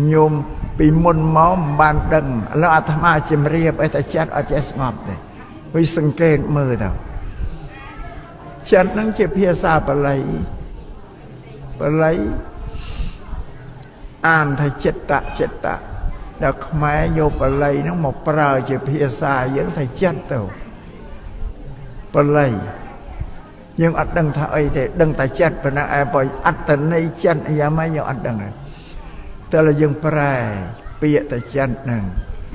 โยมปีมุนม้อมบานดังแล้วอาตมาจิมเรียบไอ้แต่จัดอาจจะสงบเลยวิสังเกตมือเราจัดนั่งเจ็บเพียซาปะไหลอ่านไทยเจตตะแล้วแม้โยปะไหลนั่งหมกปลาเจ็บเพียซายังไทยจัดเต่าปะไหลยังอัดดังท่าไอ้แต่ดังแต่จัดเป็นอะไรปล่อยอัดแต่ในจัดอย่าไม่ยังอัดดังเลยแต่ละยังปลายเปียแต่จัดหนึ่ง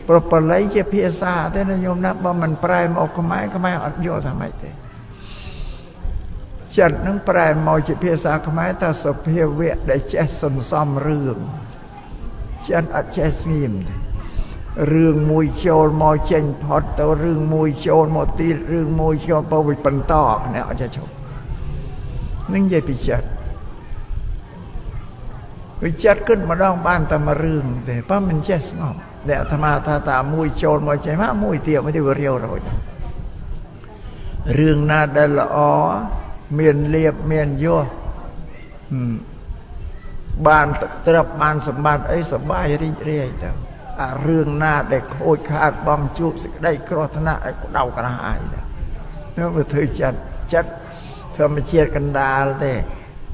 ปลาปลาไหลเจ็บเพียซาแต่นายโยมนับว่ามันปลายมาออกขมายอัดโยทำไมแต่จัดนั่งปลายมาเจ็บเพียซาขมายถ้าสเพียเวะได้แจ๊สนซ้อมเรื่องจัดอัดแจ๊สนิมเรื่องมวยโจรมอเชนพอดตัวเรื่องมวยโจรมอตีเรื่องมวยโจรพอไปปันตอกเนี่ยอาจจะชมนั่งใหญ่ปิจัดปิจัดขึ้นมาดองบ้านแต่มาเรื่องแต่ป้ามันแจ๊สงอมเดี๋ยวธรรมะตามวยโจรมอเชนมามวยเตี้ยไม่ได้ว่าเรียวเราเรื่องน่าได้ละอ๋อเมียนเรียบเมียนโยบ้านตรับบ้านสมบัติไอ้สบายเรื่อยๆแต่เรื่องหน้าเด็กโคตรขาดบอมจุบได้กรธนะไอ้เดากระหายเนี่ยเมื่อเธอจัดเธอมาเชียร์กันดาลแต่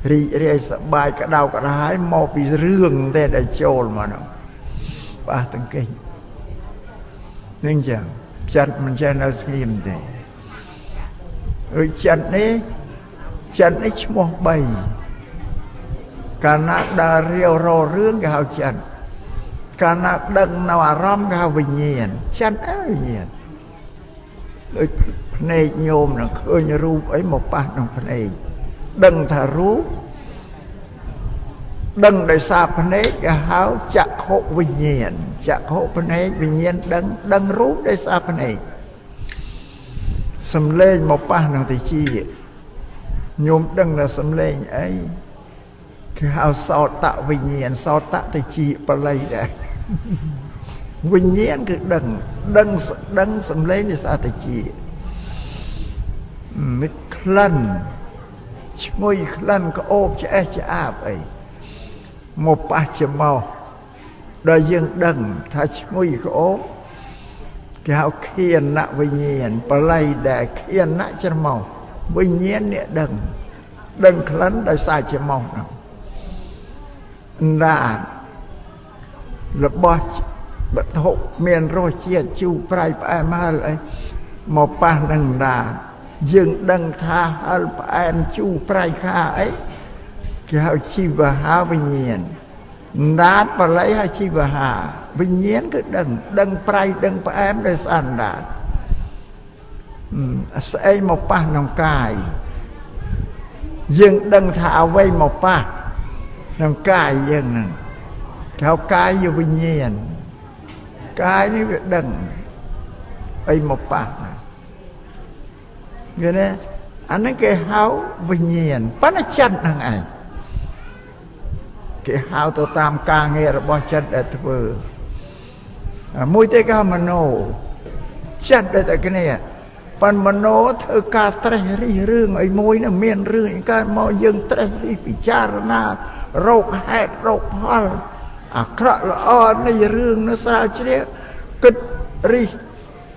เรื่อยสบายกระเดากระหายมอปีเรื่องแต่ได้โจรมาเนาะป้าตั้งเก่งนี่จังจัดมันจะน่าสกิมแต่จัดนี้ชั่วโมงใบการนักดาเรียวรอเรื่องกับเขาจัดการนักดังนาวารำกับเขาวิญญาณจัดวิญญาณเลยในโยมน่ะเคยรู้ไอ้หมกป้าน้องพระเอกดังถ้ารู้ดังได้ทราบพระเอกกับเขาจะโควิญญาณจะโคพระเอกวิญญาณดังรู้ได้ทราบพระเอกสำเร็จหมกป้าน้องติชีโยมดังน่ะสำเร็จไอ้คือเอาสอตะวิญญาณสอตะติชีปะไรได้วิญญาณคือดังสำเร็จในสาติชีมิดคลั่นช่วยคลั่นก็โอบจะอาบไอ้หมกป้าจะเมาโดยยังดังถ้าช่วยก็โอบเขาเขียนณวิญญาณปะไรได้เขียนณจะเมาวิญญาณเนี่ยดังคลั่นได้สายจะเมาด่าระบอบบัดหกเมียนโรเชียจูปลายไปมาเลยหมอป้าดังด่ายึงดังท่าฮัลปานจูปลายข้าไอ้เขาชีวหาวิญญาณด่าปลายหาชีวหาวิญญาณก็ดังปลายดังปานได้สันด่าไอ้หมอป้าน้องกายยึงดังท่าไว้หมอป้าน้ำกายยังนั่นเขากายอยู่วิญญาณกายนี่เป็นดังไอ้หมกปากนะเงี้ยนะอันนั้นแกหาวิญญาณปั้นจันนั่งไงแกหาตัวตามกางเงยระบอบจันได้ทั่วมวยเตะก้ามโนจันได้แต่กันเนี่ยปันมโนเธอกาตระเรื่องไอ้มวยน่ะเมียนเรื่องการมอยังตระพิจารณาโรคแหดโรคพอลอัคระละอ่อนในเรื่องนัสราเชียกึศริ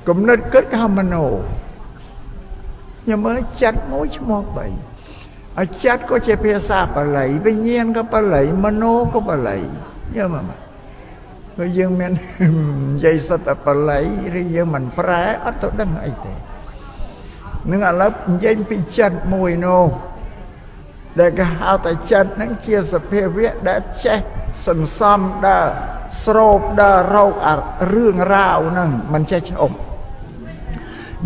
กำเนิดกึศกามโนยังเมื่อจัดมวยชมอกไปจัดก็จะเพียซาปะไหลไปเยียนก็ปะไหลมโนก็ปะไหลเยอะมากก็ยังมันใจสัตปะไหลหรือยังมันแปรอัตดังไอเตนึกอะไรยังพิจัดมวยโนแต่ก็หาแต่จัดนั่งเชียร์สเปเวะได้เช็สันซ้ำได้สโลบได้เราเรื่องราวนั่งมันจะชม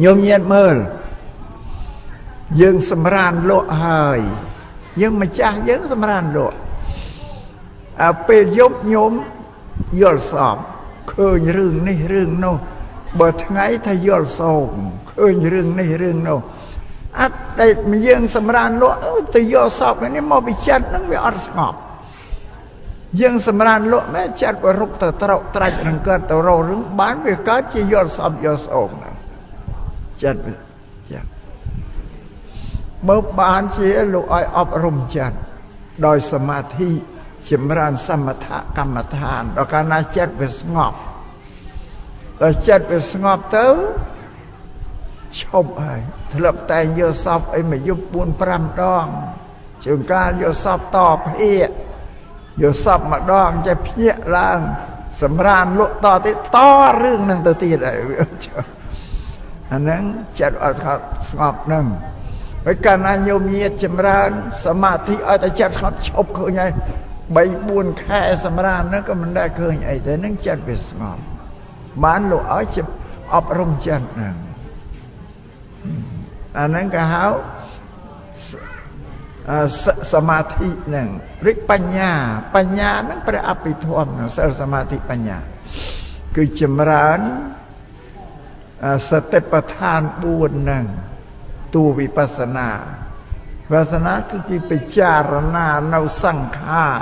โยมเย็นเมื่อยังสำราญโลหายยังไม่จ้ายังสำราญโลไปยบโยมยอดสอบเคยเรื่องนี่เรื่องโน้บทไงถ้ายอดสอบเคยเรื่องนี่เรื่องโน้อัดได้มียังสำราญโลแต่ยอดสอบนี่มอบิจัดนั่งไม่อัดสงบยังสำราญโลแม่จัดว่ารุกตะเตาไตรนังเกิดตะเราเรื่องบ้านเวกัสจะยอดสอบยอดสอบนะจัดเมื่อบ้านเสียลูกอ้อยอบรมจัดโดยสมาธิ ចម្រើនសមថកម្មដ្ឋានដល់កាលណាចិត្តវាស្ងប់ដល់ចិត្តវាស្ងប់ទៅឈប់ហើយធ្លាប់តែយកសពអីមកយប់ 4-5 ដងជួនកាលយកសពតភ្នែកយកសពម្ដងចេះភ្ញាក់ឡើងសម្រានលក់តទៀតតរឿងនឹងទៅទៀតហើយអាហ្នឹងចិត្តអត់ស្ងប់ហ្នឹងហើយកាលណាញោមញាតចម្រើនសមាធិឲ្យតែចិត្តស្ងប់ឈប់ឃើញហើយ 3-4 ខែសម្រានហ្នឹងក៏មិនដែលឃើញអីទេហ្នឹងចិត្តវាស្ងប់បានលោកឲ្យអប់រំចិត្តហ្នឹងអាហ្នឹងគេហៅសមាធិហ្នឹងឬបញ្ញាហ្នឹងព្រះអភិធម្មសិលសមាធិបញ្ញាគឺចម្រើនសតិប្បដ្ឋាន4ហ្នឹងតួវិបស្សនាវិបស្សនាគឺគេពិចារណានៅសង្ខារ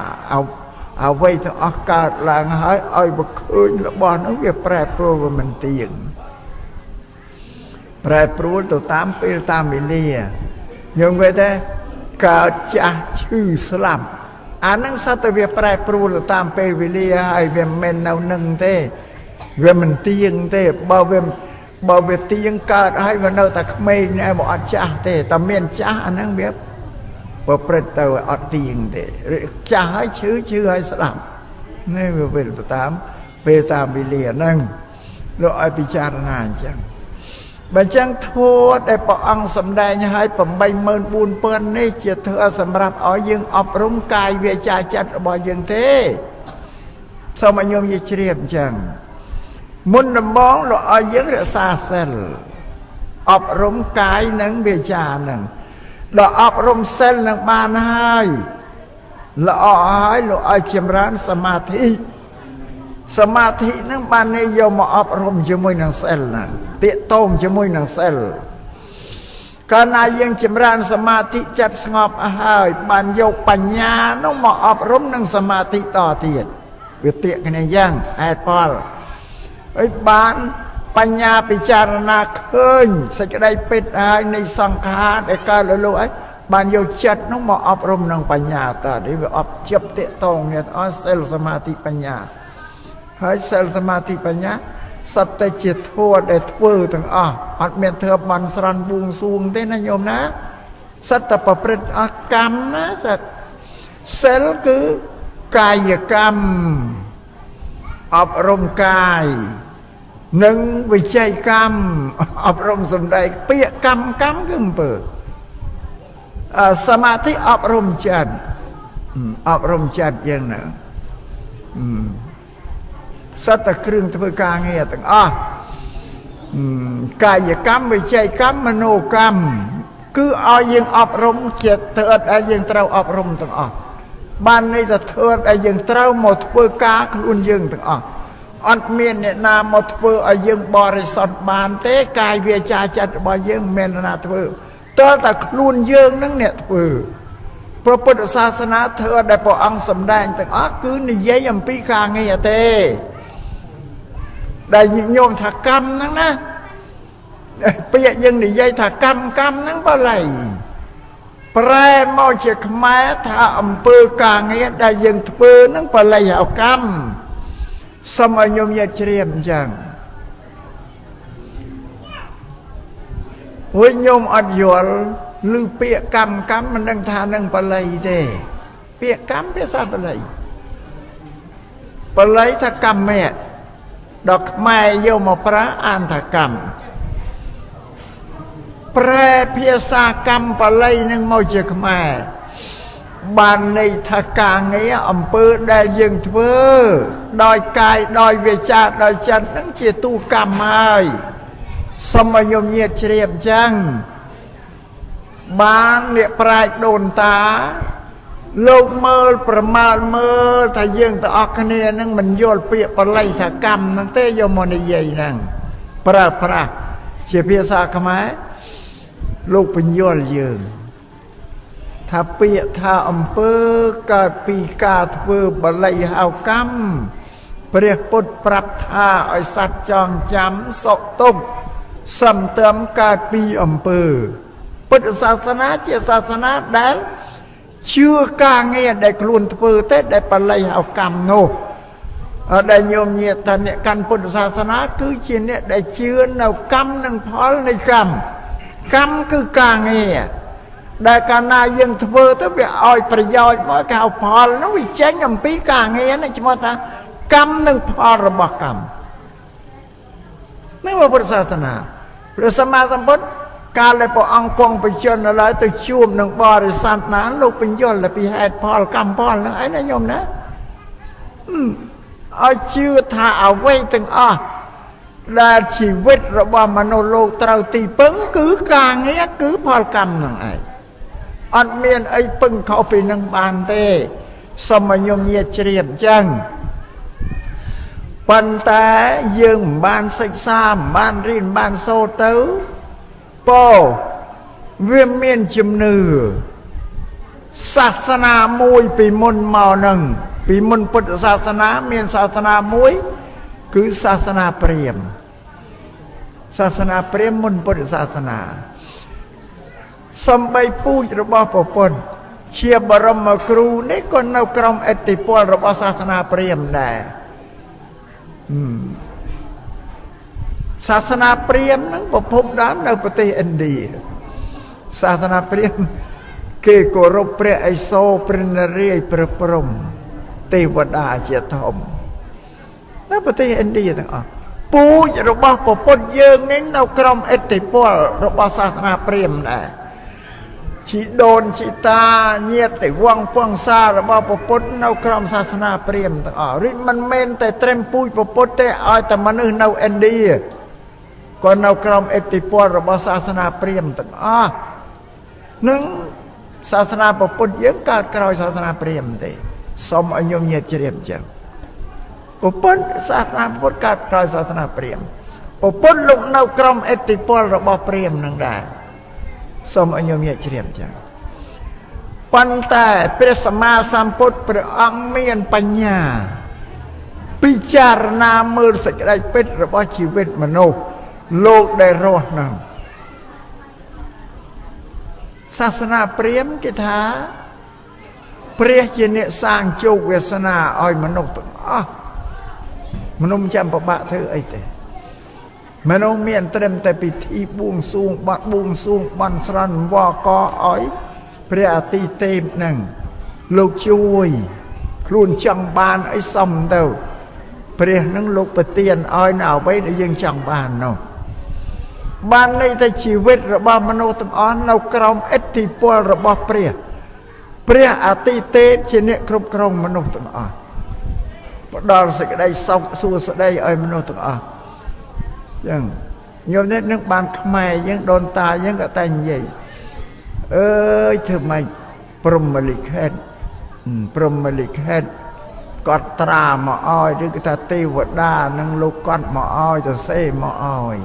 អ្វីទាំងអស់កើតឡើងហើយឲ្យវាឃើញរបស់ហ្នឹងវាប្រែប្រួលវាមិនទៀងប្រែប្រួលទៅតាមពេលតាមវេលាយើងវិញតែកើតចាស់ឈឺស្លាប់អាហ្នឹងសត្វតែវាប្រែប្រួលទៅតាមពេលវេលាហើយវាមិនមែននៅនឹងទេវាមិនទៀងទេបើវាទៀងកើតហើយវានៅតែក្មេងឯងបើអត់ចាស់ទេតែមានចាស់អាហ្នឹងវាប្រព្រឹត្តទៅអត់ទៀងទេចាស់ហើយឈឺហើយស្លាប់នេះវាវិលទៅតាមពេលតាមវេលាហ្នឹងលោកឲ្យពិចារណាអញ្ចឹងបើអញ្ចឹងធម៌ដែលព្រះអង្គសម្ដែងឲ្យ 84000 នេះជាធម៌សម្រាប់ឲ្យយើងអប់រំកាយវាចាចិត្តរបស់យើងទេសូមឲ្យញោមនិយាយជ្រាបអញ្ចឹងមុនដំបូងលោកឲ្យយើងរក្សាសិលអប់រំកាយនិងវាចានឹងដល់អប់រំសិលនឹងបានហើយល្អហើយលោកឲ្យចម្រើនសមាធិនឹងបាននេះយកមកអប់រំជាមួយនឹងសិលហ្នឹងទាក់ទងជាមួយនឹងសិលកាលណាយើងចម្រើនសមាធិចិត្តស្ងប់ហើយបានយកបញ្ញានោះមកអប់រំនឹងសមាធិតទៀតវាពាក្យគ្នាយ៉ាងហេតុផលហើយបានបញ្ញាពិចារណាឃើញសេចក្តីពិតហើយនៃសង្ខារដែលកើតលើលោកấyបានយកចិត្តនោះមកអប់រំនឹងបញ្ញាតនេះវាអប់ចិត្តទាក់ទងនេះអស់សិលសមាធិបញ្ញាហើយសិលសមាធិបញ្ញាសត្វតែជាធម៌ដែលធ្វើទាំងអស់អត់មានធ្វើបន់ស្រន់បួងសួងទេណាញោមណាសត្វតែប្រព្រឹត្តអស់កម្មណាសត្វសិលគឺកាយកម្មអប់រំកាយនិងវិច័យកម្មអប់រំសម្ដែងពាក្យកម្មគឺអំពើសមាធិអប់រំចិត្តយ៉ាងណាសត្វតែគ្រឿងធ្វើការងារទាំងអស់កាយកម្មវិច័យកម្មមនោកម្មគឺឲ្យយើងអប់រំចិត្តធ្វើឲ្យយើងត្រូវអប់រំទាំងអស់បានន័យថាធ្វើឲ្យយើងត្រូវមកធ្វើការខ្លួនយើងទាំងអស់អត់មានអ្នកណាមកធ្វើឲ្យយើងបរិសុទ្ធបានទេកាយវាចាចិត្តរបស់យើងមិនមែនណាធ្វើតើតែខ្លួនយើងនឹងអ្នកធ្វើព្រះពុទ្ធសាសនាធ្វើដែលព្រះអង្គសម្ដែងទាំងអស់គឺនិយាយអំពីការងារទេដែលញោមថាកម្មហ្នឹងណាពាក្យយើងនិយាយថាកម្មហ្នឹងបល័យប្រែមកជាខ្មែរថាអំពើការងារដែលយើងធ្វើហ្នឹងបល័យហៅកម្មសូមឲ្យញោមញាតិជ្រាបអញ្ចឹងវិញញោមអត់យល់ឬពាក្យកម្មមិនដឹងថានឹងបល័យទេពាក្យកម្មភាសាបល័យថាកម្មៈដល់ខ្មែរយកមកប្រើអានថាកម្មប្រែភាសាកម្មបល័យនឹងមកជាខ្មែរបានន័យថាការងារអំពើដែលយើងធ្វើដោយកាយដោយវាចាដោយចិត្តនឹងជាទូកម្មហើយសូមឲ្យញោមញាតិជ្រាបអញ្ចឹងបានអ្នកប្រាជ្ញដូនតាលោកមើលប្រមាលមើលថាយើងទាំងអស់គ្នានឹងមិនយល់ពាក្យបល័យថាកម្មហ្នឹងទេយកមកនិយាយហ្នឹងប្រើប្រាស់ជាភាសាខ្មែរលោកបញ្យល់យើងថាពាក្យថាអំពើកើតពីការធ្វើបល័យហៅកម្មព្រះពុទ្ធប្រាប់ថាឲ្យសត្វចងចាំសុខទុក្ខសំទើមកើតពីអំពើពុទ្ធសាសនាជាសាសនាដែល ជឿការងារដែលខ្លួនធ្វើទេដែលបល័យហៅកម្មនោះដែលញោមញាតថាអ្នកកាន់ពុទ្ធសាសនាគឺជាអ្នកដែលជឿនៅកម្មនិងផលនៃកម្មគឺការងារដែលកាលណាយើងធ្វើទៅវាឲ្យប្រយោជន៍មកគេហៅផលនោះវាចេញអំពីការងារនេះឈ្មោះថាកម្មនិងផលរបស់កម្មនេះពុទ្ធសាសនាព្រះសម្មាសម្ពុទ្ធកាលដែលព្រះអង្គគង់បញ្ជនឡើយទៅជួបនឹងបរិស័ទណាលោកបញ្យល់ពីហេតុផលកម្មផលហ្នឹងឯណាញោមណាឲ្យជឿថាអ្វីទាំងអស់ដែលជីវិតរបស់មនុស្សលោកត្រូវទីពឹងគឺការងារគឺផលកម្មហ្នឹងឯងអត់មានអីពឹងខុសពីនឹងបានទេសូមឲ្យញោមញាតជ្រាបអញ្ចឹងប៉ុន្តែយើងមិនបានសិក្សាមិនបានរៀនបានសូត្រទៅវាមានជំនឿសាសនាមួយពីមុនមកហ្នឹងពីមុនពុទ្ធសាសនាមានសាសនាមួយគឺសាសនាព្រាហ្មណ៍សាសនាព្រាហ្មណ៍មុនពុទ្ធសាសនាសំបីពូជរបស់ព្រះពុទ្ធជាបរមគ្រូនេះក៏នៅក្រោមឥទ្ធិពលរបស់សាសនាព្រាហ្មណ៍ដែរសាសនាព្រាហ្មណ៍ហ្នឹងប្រភពដើមនៅប្រទេសឥណ្ឌាសាសនាព្រាហ្មណ៍គេគោរពព្រះឥសូរព្រះនរាយណ៍ព្រះព្រហ្មទេវតាជាធំនៅប្រទេសឥណ្ឌាទាំងអស់ពូជរបស់ព្រះពុទ្ធយើងនេះនៅក្រោមឥទ្ធិពលរបស់សាសនាព្រាហ្មណ៍ដែរជីដូនជីតាញាតិវង្សពងសារបស់ព្រះពុទ្ធនៅក្រោមសាសនាព្រាហ្មណ៍ទាំងអស់រីមិនមែនតែត្រឹមពូជព្រះពុទ្ធទេឲ្យតែមនុស្សនៅឥណ្ឌាក៏នៅក្រោមឥទ្ធិពលរបស់សាសនាព្រាហ្មណ៍ទាំងអស់នឹងសាសនាព្រះពុទ្ធយើងកើតក្រោយសាសនាព្រាហ្មណ៍ទេសូមឲ្យញោមញាតិជ្រាបអញ្ចឹងព្រះពុទ្ធសាសនាពុទ្ធកើតក្រោយសាសនាព្រាហ្មណ៍ព្រះពុទ្ធលោកនៅក្រោមឥទ្ធិពលរបស់ព្រាហ្មណ៍នឹងដែរសូមឲ្យញោមញាតិជ្រាបអញ្ចឹងប៉ុន្តែព្រះសម្មាសម្ពុទ្ធព្រះអង្គមានបញ្ញាពិចារណាមើលសេចក្តីពិតរបស់ជីវិតមនុស្សលោកដែលរស់ហ្នឹងសាសនាព្រាហ្មណ៍គេថាព្រះជាអ្នកសាងជោគវាសនាឲ្យមនុស្សទាំងអស់មនុស្សចាំពិបាកធ្វើអីទេមនុស្សមានត្រឹមតែពិធីបួងសួងបន់ស្រន់វកឲ្យព្រះអាទិទេពហ្នឹងលោកជួយខ្លួនចង់បានអីសំទៅព្រះហ្នឹងលោកប្រទានឲ្យនៅអ្វីដែលយើងចង់បាននោះបានន័យថាជីវិតរបស់មនុស្សទាំងអស់នៅក្រោមឥទ្ធិពលរបស់ព្រះអាទិទេពជាអ្នកគ្រប់គ្រងមនុស្សទាំងអស់ផ្ដល់សេចក្តីសុខសួស្តីឲ្យមនុស្សទាំងអស់ចឹងញោមនេះនឹងបានខ្មែរយើងដូនតាយើងក៏តែនិយាយអើយធ្វើម៉េចព្រហ្មលិខិតគាត់ត្រាមកឲ្យឬក៏ថាទេវតានឹងលោកគាត់មកឲ្យទៅសេមកឲ្យ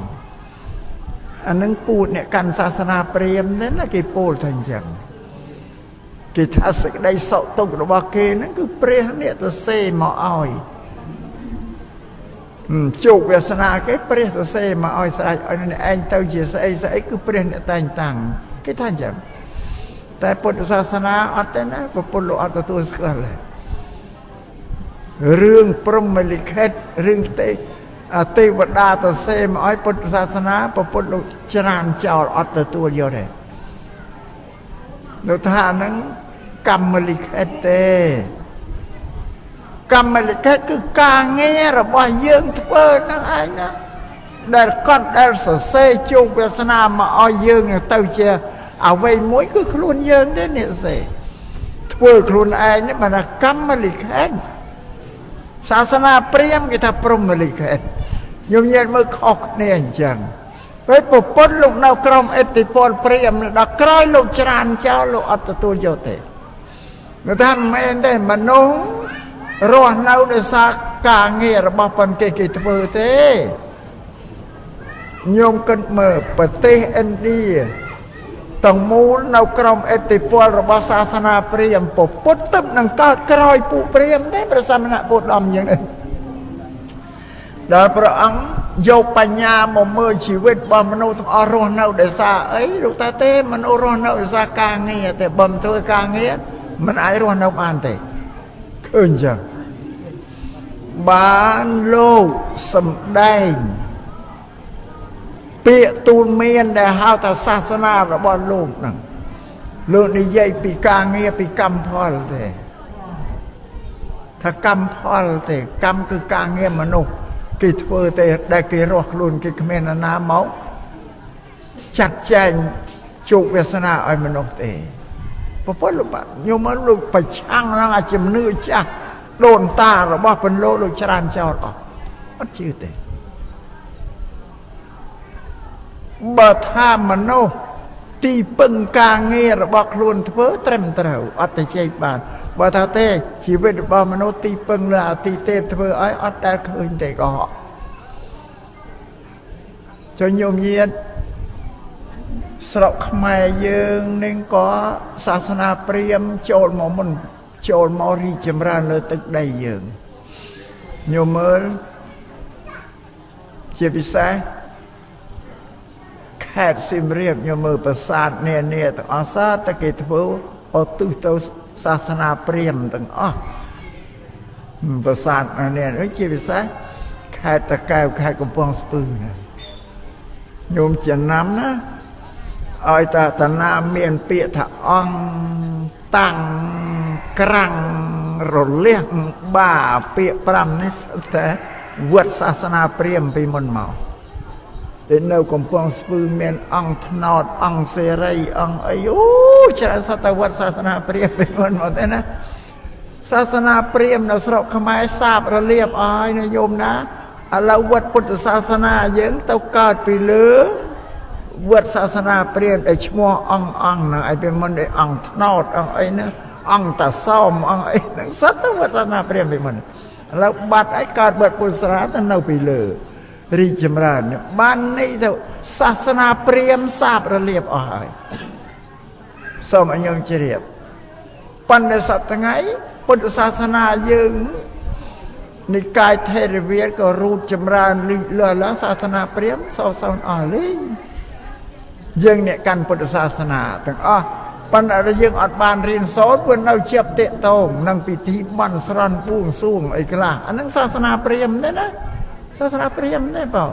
អានឹងពូជអ្នកកាន់សាសនាព្រាហ្មណ៍ហ្នឹងណាគេពោលថាអញ្ចឹងគេថាសេចក្តីសុខទុក្ខរបស់គេហ្នឹងគឺព្រះអ្នកទៅសេមកឲ្យជោគវាសនាគេព្រះទៅសេមកឲ្យស្រេចឲ្យអ្នកឯងទៅជាស្អីគឺព្រះអ្នកតែងតាំងគេថាអញ្ចឹងតែពុទ្ធសាសនាអត់ទេណាពុទ្ធលោកអត់ទទួលស្គាល់ទេរឿងព្រហ្មលិខិតរឿងទេវតាទៅសេមកឲ្យពុទ្ធសាសនាពុទ្ធលោកច្រានចោលអត់ទទួលយកទេលោកថាហ្នឹងកម្មលិខិតទេកម្មលិខិតគឺការងាររបស់យើងធ្វើហ្នឹងឯងណាដែលគាត់ដែលសរសេរជោគវាសនាមកឲ្យយើងទៅជាអ្វីមួយគឺខ្លួនយើងទេអ្នកសេធ្វើខ្លួនឯងនេះបានថាកម្មលិខិតសាសនាព្រាហ្មណ៍គេថាព្រហ្មលិខិតញោមញាតមើលខុសគ្នាអញ្ចឹងពេលពុទ្ធលោកនៅក្រោមឥទ្ធិពលព្រាហ្មណ៍ដល់ក្រោយលោកច្រានចោលលោកអត់ទទួលយកទេនោះថាមិនមែនទេមនុស្សរស់នៅដោយសារការងាររបស់ប៉ុនគេធ្វើទេញោមគិតមើលប្រទេសឥណ្ឌាទាំងមូលនៅក្រោមឥទ្ធិពលរបស់សាសនាព្រាហ្មណ៍ពុទ្ធទឹកនឹងកើតក្រោយពួកព្រាហ្មណ៍ទេព្រះសមណពុទ្ធដំយ៉ាងនេះដល់ព្រះអង្គយកបញ្ញាមកមើលជីវិតរបស់មនុស្សទាំងអស់រស់នៅដោយសារអីលោកតាទេមនុស្សរស់នៅដោយសារការងារតែបំធ្វើការងារ มันអាចរស់នៅបានទេឃើញចឹងបានលោកសំដែងពាក្យទូលមានដែលហៅថាសាសនារបស់លោកហ្នឹងលោកនិយាយពីការងារពីកម្មផលទេថាកម្មផលទេកម្មគឺការងារមនុស្សគេធ្វើទេដែលគេរស់ខ្លួនគេគ្មានណាមកចាត់ចែងជោគវាសនាឲ្យមនុស្សទេប្រពន្ធលោកញោមលោកប្រឆាំងនឹងអាជំនឿចាស់ដូនតារបស់ពន្លកលោកច្រើនចោលអត់ជឿទេបើថាមនុស្សទីពឹងការងាររបស់ខ្លួនធ្វើត្រឹមត្រូវអត់ទៅជ័យបានបើថាទេជីវិតរបស់មនុស្សទីពឹងលើអាទិទេពធ្វើឲ្យអត់ដែលឃើញទេក៏ចុះញោមញាតិស្រុកខ្មែរយើងនឹងក៏សាសនាព្រាហ្មណ៍ចូលមកមុនចូលមករីកចម្រើនលើទឹកដីយើងញោមមើលជាពិសេសខេត្តសៀមរាបញោមមើលប្រាសាទនានាទាំងអស់សាតែគេធ្វើឧទ្ទិសទៅសាសនាព្រាហ្មណ៍ទាំងអស់ប្រាសាទនានាជាពិសេសខេត្តតាកែវខេត្តកំពង់ស្ពឺណាញោមចំណាំណាឲ្យតាណាមានពាក្យថាអង្គតាំងក្រាំងរលះបាពាក្យ5នេះតែវត្តសាសនាព្រាហ្មណ៍ពីមុនមកតែនៅកំពង់ស្ពឺមានអង្គថ្នោតអង្គសេរីអង្គអីអូច្រើនសតវត្តសាសនាព្រាហ្មណ៍ពីមុនមកទេណាសាសនាព្រាហ្មណ៍នៅស្រុកខ្មែរសាបរលាបឲ្យនិយមណាឥឡូវវត្តពុទ្ធសាសនាយើងទៅកើតពីលើវត្តសាសនាព្រាហ្មណ៍ដែលឈ្មោះអង្គហ្នឹងឯពីមុនឯអង្គថ្នោតអង្គអីហ្នឹងអង្គតាសោមអង្គអីហ្នឹងសត្វទៅវត្តសាសនាព្រាហ្មណ៍ពីមុនឥឡូវបាត់ឯកើតវត្តពុទ្ធសាសនាទៅនៅពីលើរីកចម្រើនបាននេះទៅសាសនាព្រាហ្មណ៍សាបរលាបអស់ហើយសូមអញ្ញងជ្រាបប៉ុន្តែសប្តាហ៍ថ្ងៃពុទ្ធសាសនាយើងនិកាយថេរវាទក៏រូបចម្រើនលើឡើងសាសនាព្រាហ្មណ៍សោសោនអស់លេងយើងអ្នកកាន់ពុទ្ធសាសនាទាំងអស់ប៉ុន្តែយើងអត់បានរៀនសូត្រព្រោះនៅជាប់តាកតងនឹងពិធីបន់ស្រន់បួងសួងអីខ្លះអាហ្នឹងសាសនាព្រាហ្មណ៍ទេណាសាសនាព្រាហ្មណ៍ទេបង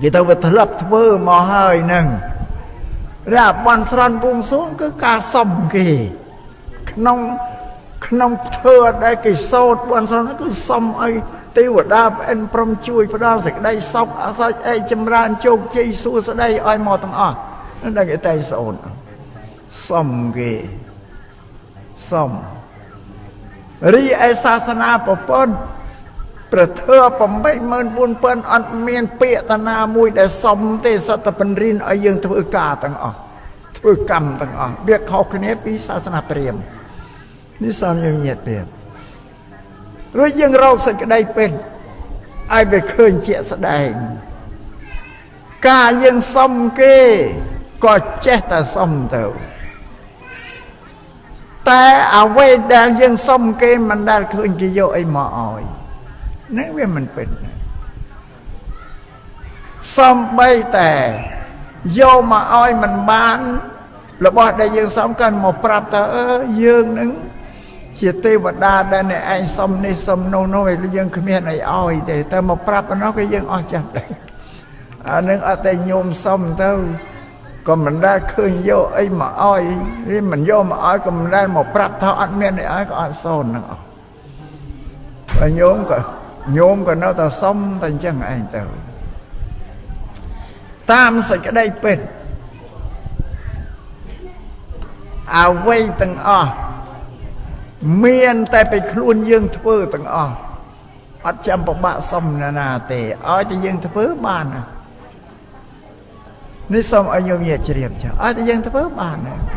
គេទៅវាធ្លាប់ធ្វើមកហើយហ្នឹងរាបន់ស្រន់បួងសួងគឺការសុំគេក្នុងធ្វើដែលគេសូត្របន់ស្រន់គឺសុំឲ្យទេវតាប្អិនព្រមជួយផ្ដល់សេចក្តីសុខអសោចអីចម្រើនជោគជ័យសួស្តីឲ្យមកទាំងអស់นั่นគេតែសូនសុំគេសុំរីឯសាសនាពុទ្ធព្រះធម៌ 84000 អត់មានពាក្យតាណាមួយដែលសុំទេសតបញ្រិនឲ្យយើងធ្វើការទាំងអស់ធ្វើកម្មទាំងអស់វាខុសគ្នាពីសាសនាព្រាហ្មណ៍នេះសំយើងញាតិព្រាហ្មណ៍រួចយើងរកសេចក្តីពិតឲ្យវាឃើញជាក់ស្ដែងការយើងសុំគេក៏ចេះតែសុំទៅតែអ្វីដែលយើងសុំគេមិនដែលឃើញគេយកអីមកឲ្យនេះវាមិនពិតសុំបីតែយកមកឲ្យមិនបានរបស់ដែលយើងសុំកាន់មកប្រាប់ថាយើងនឹងជាទេវតាដែលអ្នកឯងសុំនេះសុំនោះនោះឯងយើងគ្មានអីឲ្យទេតែមកប្រាប់ប៉ុណ្ណោះគេយើងអស់ចិត្តដែរអានឹងអត់តែញោមសុំទៅក៏មិនដែលឃើញយកអីមកឲ្យនេះមិនយកមកឲ្យក៏មិនដែលមកប្រាប់ថាអត់មានអីឲ្យក៏អត់សូនហ្នឹងអស់បើញោមក៏នៅតែសុំតែអញ្ចឹងឯងទៅតាមសេចក្តីពិតអ្វីទាំងអស់មានតែពីខ្លួនយើងធ្វើទាំងអស់អត់ចាំពិបាកសុំណាទេឲ្យតែយើងធ្វើបាននេះសូមឲ្យយើងញាតិជ្រាបចាឲ្យតែយើងធ្វើ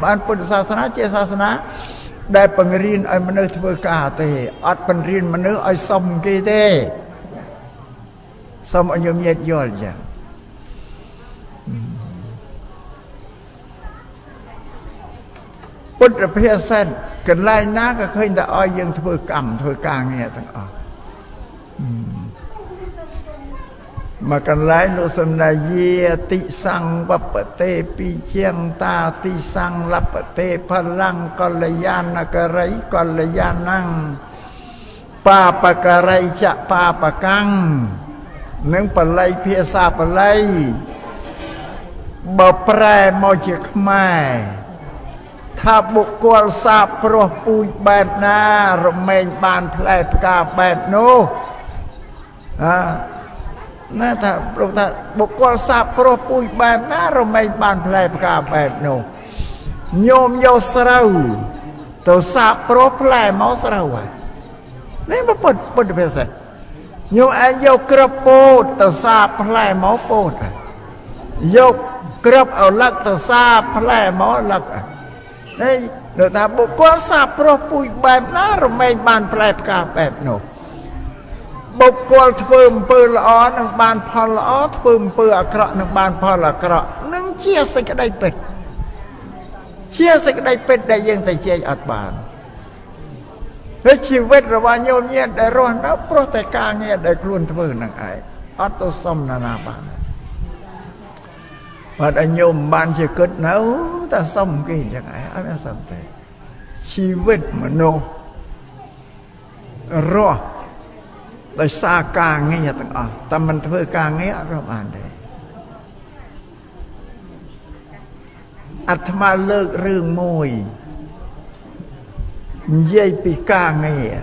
បានពុទ្ធសាសនាជាសាសនាដែលបង្រៀនឲ្យមនុស្សធ្វើការទេអត់បង្រៀនមនុស្សឲ្យសុំគេទេសូមឲ្យយើងញាតិយល់ចាពុទ្ធភាសិតកន្លែងណាក៏ឃើញតែឲ្យយើងធ្វើកម្មធ្វើការងារទាំងអស់ mà cần lái lô sâm là ye tị sang bập tê pi chiang ta tị sang lap tê palang con là yan na cái rấy con là yan năng pa pa cái rấy chạ pa pa căng nâng pa lay pia sa pa lay bờ pre mò chiếc maiถ้าบุคคลทราบเพราะปุยแบบน่าเราเมนบานแผลกาแบบโน้น่าถ้าบุคคลทราบเพราะปุยแบบน่าเราเมนบานแผลกาแบบโน้โยมโยสระตัวทราบเพราะแผลมอสระวะนี่มันปดเพื่อสิโยมไอโยกระโปดตัวทราบแผลมอโปดโยกระเอาลักตัวทราบแผลมอลักนี่เดี๋ยวถ้าบุคคลทราบเพราะปุยแบบน่าเราไม่บานแผลกาแบบโน้บุคคลเพิ่มเปิลอ้อหนึ่งบานพอลอ้อเพิ่มเปิลอักระหนึ่งบานพอลอักระนึ่งเชี่ยสิกได้เป็ดเชี่ยสิกได้เป็ดได้ยังแต่เชี่ยอัดบานแล้วชีวิตระหว่างโยมเงียได้ร้อนแล้วเพราะแต่กาเงียได้กลุ่นเพิ่มนั่งไออัตโตสมนาบานว่าแต่โยมบานจะเกิดหนาวแต่สมกี่ยังไงอะไรสมแต่ชีวิตมโนรอโดยซากาเงี้ยต่างแต่มันเพื่อกาเงี้ยเราอ่านได้อัตมาเลิกเรื่องมวยเย่ปีกาเงี้ย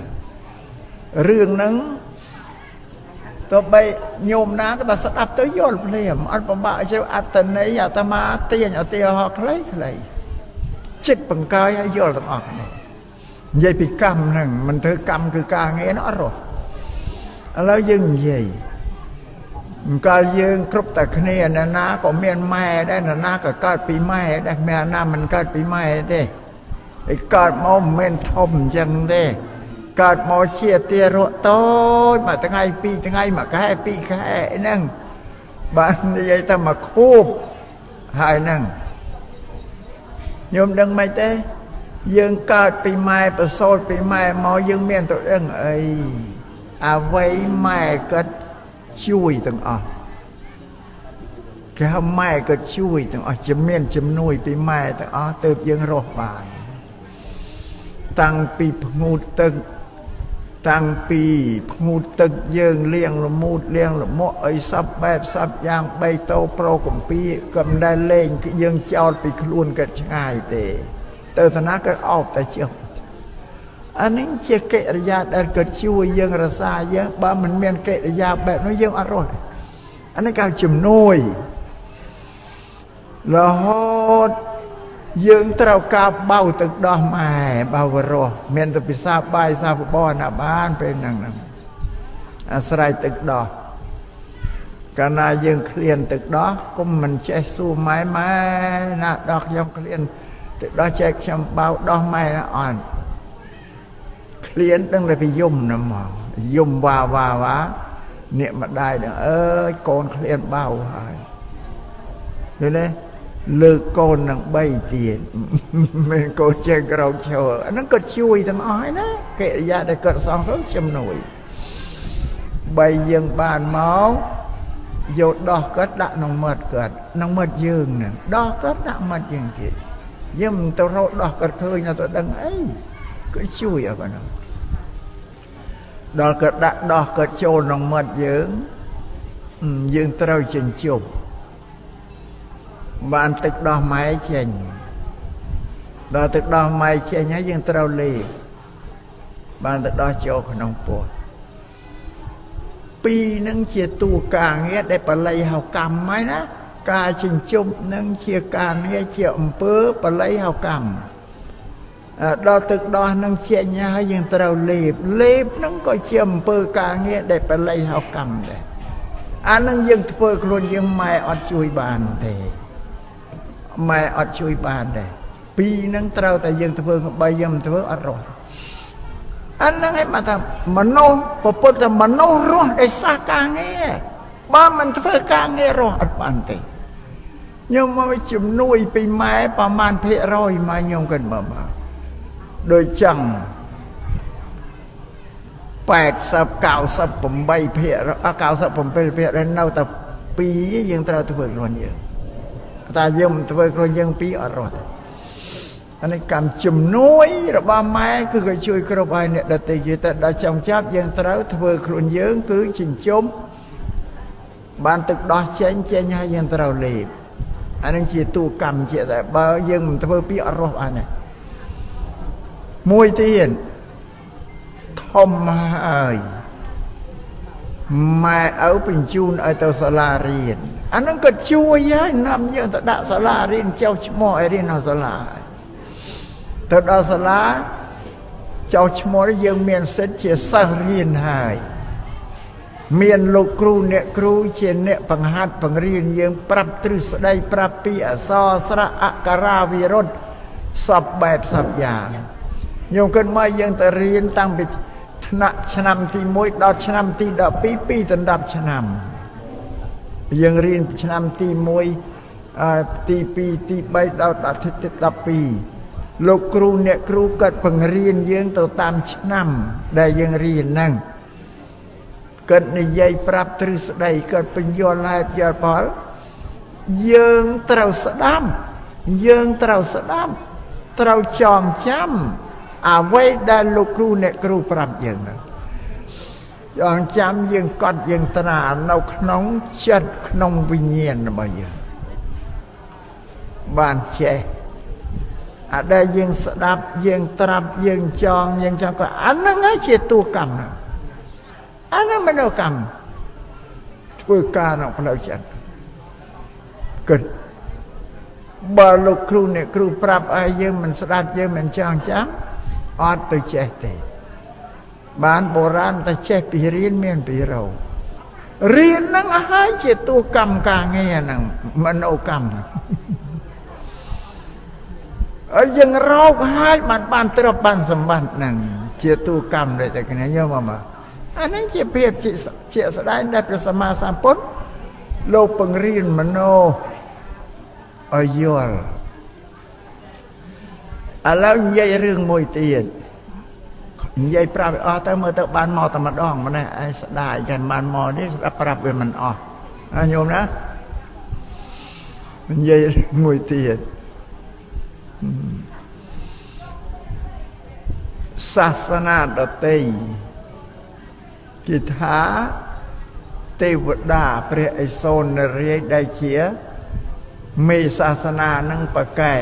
เรื่องนั้นต่อไปโยมน้าก็ตัดสตับตัวยอดเพลียมอันประบาเจ้าอัตเนยอัตมาเตียนเอาเตียหอกเลยจิตปังกายยอดต่างเนี่ยเย่ปีกรรมหนึ่งมันเธอกรรมคือกาเงี้ยนะอร่อยแล้วยังยัยก็ยังครบแต่เนี่ยนะก็เมียนแม่ได้นะก็เกิดปีแม่ได้แม่น้ามันเกิดปีแม่ได้ไอ้เกิดมอมเมนทอมจังได้เกิดมอเชียเตียร์โต้มาตั้งไงปีตั้งไงมาแค่ปีแค่นั่งบ้านยัยทำมาคูบหายนั่งโยมดังไม่ได้ยังเกิดปีแม่ประโสดปีแม่มอยังเมียนตัวเองไอ้อาไว้แม่ก็ช่วยต่างแค่แม่ก็ช่วยต่างจะเมียนจะนุยไปแม่ต่างเติบยังรอบานตั้งปีพงูตึกตั้งปีพงูตึกยังเลี้ยงละมูดเลี้ยงละโมไอซับแบบซับยางใบโตโปรกับปีกำได้เล่งยังเจ้าไปคลุนกับชายเตเติร์ธนาก็ออกแต่เจ้าอันนี้เชื่อเกริยาแต่เกิดช่วยยังรักษาเยอะบ้ามันเมียนเกริยาแบบนี้ยังอร่อยอันนี้การจุ่มนุยแล้วยังเต่ากาเบาตึกดอกไม้เบาวรอเมียนตะปิซาใบซาบบ่อหน้าบ้านเป็นนั่งอาศัยตึกดอกการนายยังเคลียนตึกดอกก็มันใช้สู้ไม้หน้าดอกยังเคลียนตึกดอกใช้ชมเบาดอกไม้อ่อนเลี้ยนตั้งแต่ไปยุ่มนะหมอยุ่มวะเนี่ยมาได้เด้อโกนเลี้ยนเบาหายเลยนะเลิกโกนนั่งใบเตียนมันโกนเจงเราเชื่ออันนั้นก็ช่วยทั้งอ้อยนะเกิดยาได้เกิดสองเขาจำหน่วยใบยังบานเมาโยดดอกก็ด่าน้องเมิดเกิดน้องเมิดยืงเนี่ยดอกก็ด่าเมิดยืงกี่ยิ่งตัวเราดอกก็เคยนะตัวดังไอ้ก็ช่วยอะไรนะดอกก็ด่าดอกก็โจน้องเมิดยืงตัวเราเฉยจบบ้านตึกดอกไม้เช่นดอกตึกดอกไม้เช่นนี้ยังเต่าลีบ้านตึกดอกโจขนมปวดปีนึงเชียตัวกลางเงี้ยได้ปลายหากรรมไหมนะกาชิงจุ่มนึงเชียกลางเงี้ยเชียอำเภอปลายหากรรมดอกตึกดอกนึงเชียนี้ยังเต่าลีบนึงก็เชียอำเภอกลางเงี้ยได้ปลายหากรรมเลยอันนึงยังเพื่อครุนยังไม่อดช่วยบ้านเลยไม่อดช่วยบ้านได้ปีนึงเราแต่ยังเพื่อใบยังเพื่ออร่อยอันนั้นให้มาทำมโนปปตมโนรอดได้สักกางเงี้ยบ้ามันเพื่อกางเงี้ยรอดบ้านเตยังไม่จุ่มนุยไปไม้ประมาณเพลร้อยมาโยงกันมาโดยจัง នៅតែពីរយើងត្រូវធ្វើខ្លួនយើងតែយើងមិនធ្វើខ្លួនយើងពីរអត់រត់អានេះកម្មជំនួយរបស់ម៉ែគឺក៏ជួយគ្រប់ឲ្យអ្នកដទៃទៅដល់ចុងចាប់យើងត្រូវធ្វើខ្លួនយើងគឺចិញ្ចឹមបានទឹកដោះចេញហើយយើងត្រូវលេបអានឹងជាតួកម្មជាតែបើយើងមិនធ្វើពីអត់រស់អានេះមួយទៀតធំហើយម៉ែឪបញ្ជូនឲ្យទៅសាលារៀនអានឹងក៏ជួយហើយនាំយើងទៅដាក់សាលារៀនចុះឈ្មោះឲ្យរៀននៅសាលាទៅដល់សាលាចុះឈ្មោះយើងមានសិទ្ធិជាសិស្សរៀនហើយមានលោកគ្រូអ្នកគ្រូជាអ្នកបង្ហាត់បង្រៀនយើងប្រាប់ទ្រឹស្ដីប្រាប់ពីអក្សរស្រៈអក្ខរាវិរុទ្ធសពបែបសពយ៉ាងខ្ញុំគិតមកយើងទៅរៀនតាំងពីថ្នាក់ឆ្នាំទី1ដល់ឆ្នាំទី12 2ដល់10ឆ្នាំយើងរៀនឆ្នាំទី1ទី2ទី3ដល់ទី12លោកគ្រូអ្នកគ្រូគាត់បង្រៀនយើងទៅតាមឆ្នាំដែលយើងរៀនហ្នឹងគាត់និយាយប្រាប់ទ្រឹស្ដីគាត់បញ្យល់ហេតុយល់ផលយើងត្រូវស្ដាប់ត្រូវចងចាំអ្វីដែលលោកគ្រូអ្នកគ្រូប្រាប់យើងហ្នឹងចងចាំយើងកត់យើងត្រានៅក្នុងចិត្តក្នុងវិញ្ញាណរបស់យើងបានចេះអាដែលយើងស្ដាប់យើងត្រាប់យើងចងយើងចាំក៏អាហ្នឹងហើយជាតួកម្មហ្នឹងអាហ្នឹងមិននៅកម្មធ្វើការនៅផ្លូវចិត្តគិតបើលោកគ្រូអ្នកគ្រូប្រាប់ឲ្យយើងមិនស្ដាប់យើងមិនចងចាំអត់ទៅចេះទេបានបុរាណតែចេះពីរៀនមានពីរោរៀនហ្នឹងហើយជាតួកម្មការងារហ្នឹងមនោកម្មហើយយើងរោគហើយបានទ្រព្យបានសម្បត្តិហ្នឹងជាតួកម្មដែលតែគ្នាយកមកអានេះជាភាពជាស្ដែងដែលព្រះសម្មាសម្ពុទ្ធលោកបង្រៀនមโนឲ្យយល់ឥឡូវនិយាយរឿងមួយទៀតនិយាយប្រាប់ឲ្យអស់ទៅមើលទៅបានមកតែម្ដងម្នេះឯងស្ដាយกันបានមកនេះស្ដាប់ប្រាប់វាមិនអស់ញោមណានិយាយមួយទៀតសាសនាដតីគេថាទេវតាព្រះឥសូរនារីដែលជាមេសាសនានឹងប្រកែ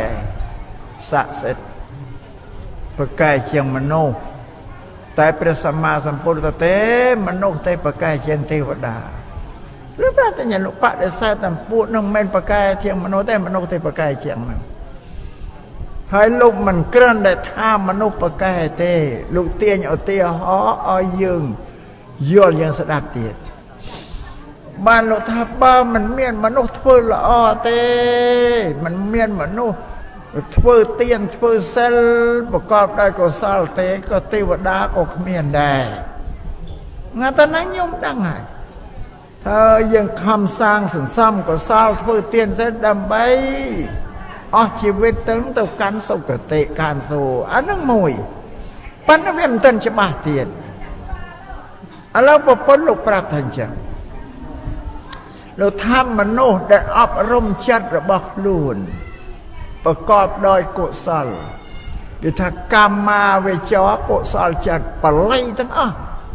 ស័ក្តិសិទ្ធិប្រកែជាងមនុស្សតែព្រះសម្មាសម្ពុទ្ធទេមនុស្សទេប្រកែជាងទេវតាឬប្រតិញ្ញានុបដិសេធតាមពួកនឹងមិនប្រកែជាងមនុស្សទេមនុស្សទេប្រកែជាងហ្នឹងហើយលោកមិនគ្រាន់តែថាមនុស្សប្រកែទេលោកទាញឧទាហរណ៍ឲ្យយើងយល់យើងស្ដាប់ទៀតបានលោកថាបើមិនមានមនុស្សធ្វើល្អទេមិនមានមនុស្សធ្វើទានធ្វើសិលប្រកបដោយកុសលទេក៏ទេវតាក៏គ្មានដែរងាត់តែណាខ្ញុំដឹងហើយហើយយើងខំសាងសន្សំកុសលធ្វើទានសិលដើម្បីអស់ជីវិតទៅកាន់សុគតិកានសួគ៌អានឹងមួយប៉ុន្តែវាមិនទាន់ច្បាស់ទៀតឥឡូវប្រពន្ធលោកប្រាប់ថាអញ្ចឹងលោកថាមនុស្សដែលអប់រំចិត្តរបស់ខ្លួនប្រកបដោយកុសលគេថាកម្មាវិជ្ជាកុសលចិត្តបល័យទាំងអស់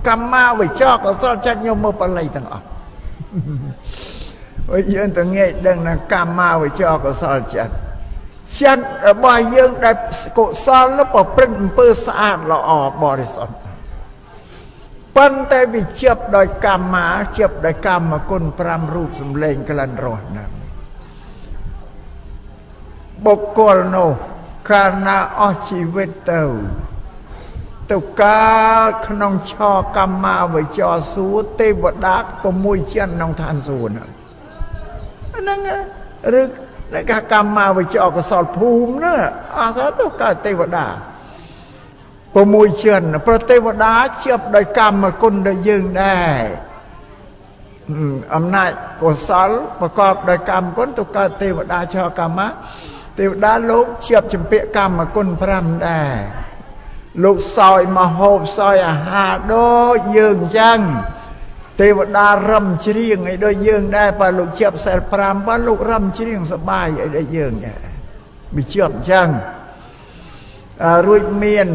កម្មាវិជ្ជាកុសលចិត្តញោមមើលបល័យទាំងអស់ហើយយើងទៅងាយដឹងថាកម្មាវិជ្ជាកុសលចិត្តរបស់យើងដែលកុសលប្រព្រឹត្តអំពើស្អាតល្អបរិសុទ្ធប៉ុន្តែវាជាប់ដោយកម្មាជាប់ដោយកម្មគុណ5រូបសម្លេងក្លិនរសណាបុគ្គលនោះកាលណាអស់ជីវិតទៅកើតក្នុងឆកម្មាវិជ្ជាសួគ៌ទេវតា6ជាន់ក្នុងឋានសួគ៌ហ្នឹងឬដែលកម្មាវិជ្ជាកុសលភូមិណាអស់ទៅកើតទេវតា6ជាន់ប្រទេវតាជាប់ដោយកម្មគុណដែលយើងដែរអំណាចកុសលប្រកបដោយកម្មគុណទៅកើតទេវតាឆកម្មទេវតាលោកជាប់ចម្ពាក់កម្មគុណ5ដែរ លោកសោយមកហូបសោយអាហារដូចយើងចឹងទេវតារំច្រៀងឲ្យដូចយើងដែរបើលោកជាប់45បើលោករំច្រៀងសប្បាយឲ្យដូចយើងដែរវាជាប់ចឹងរួចមាន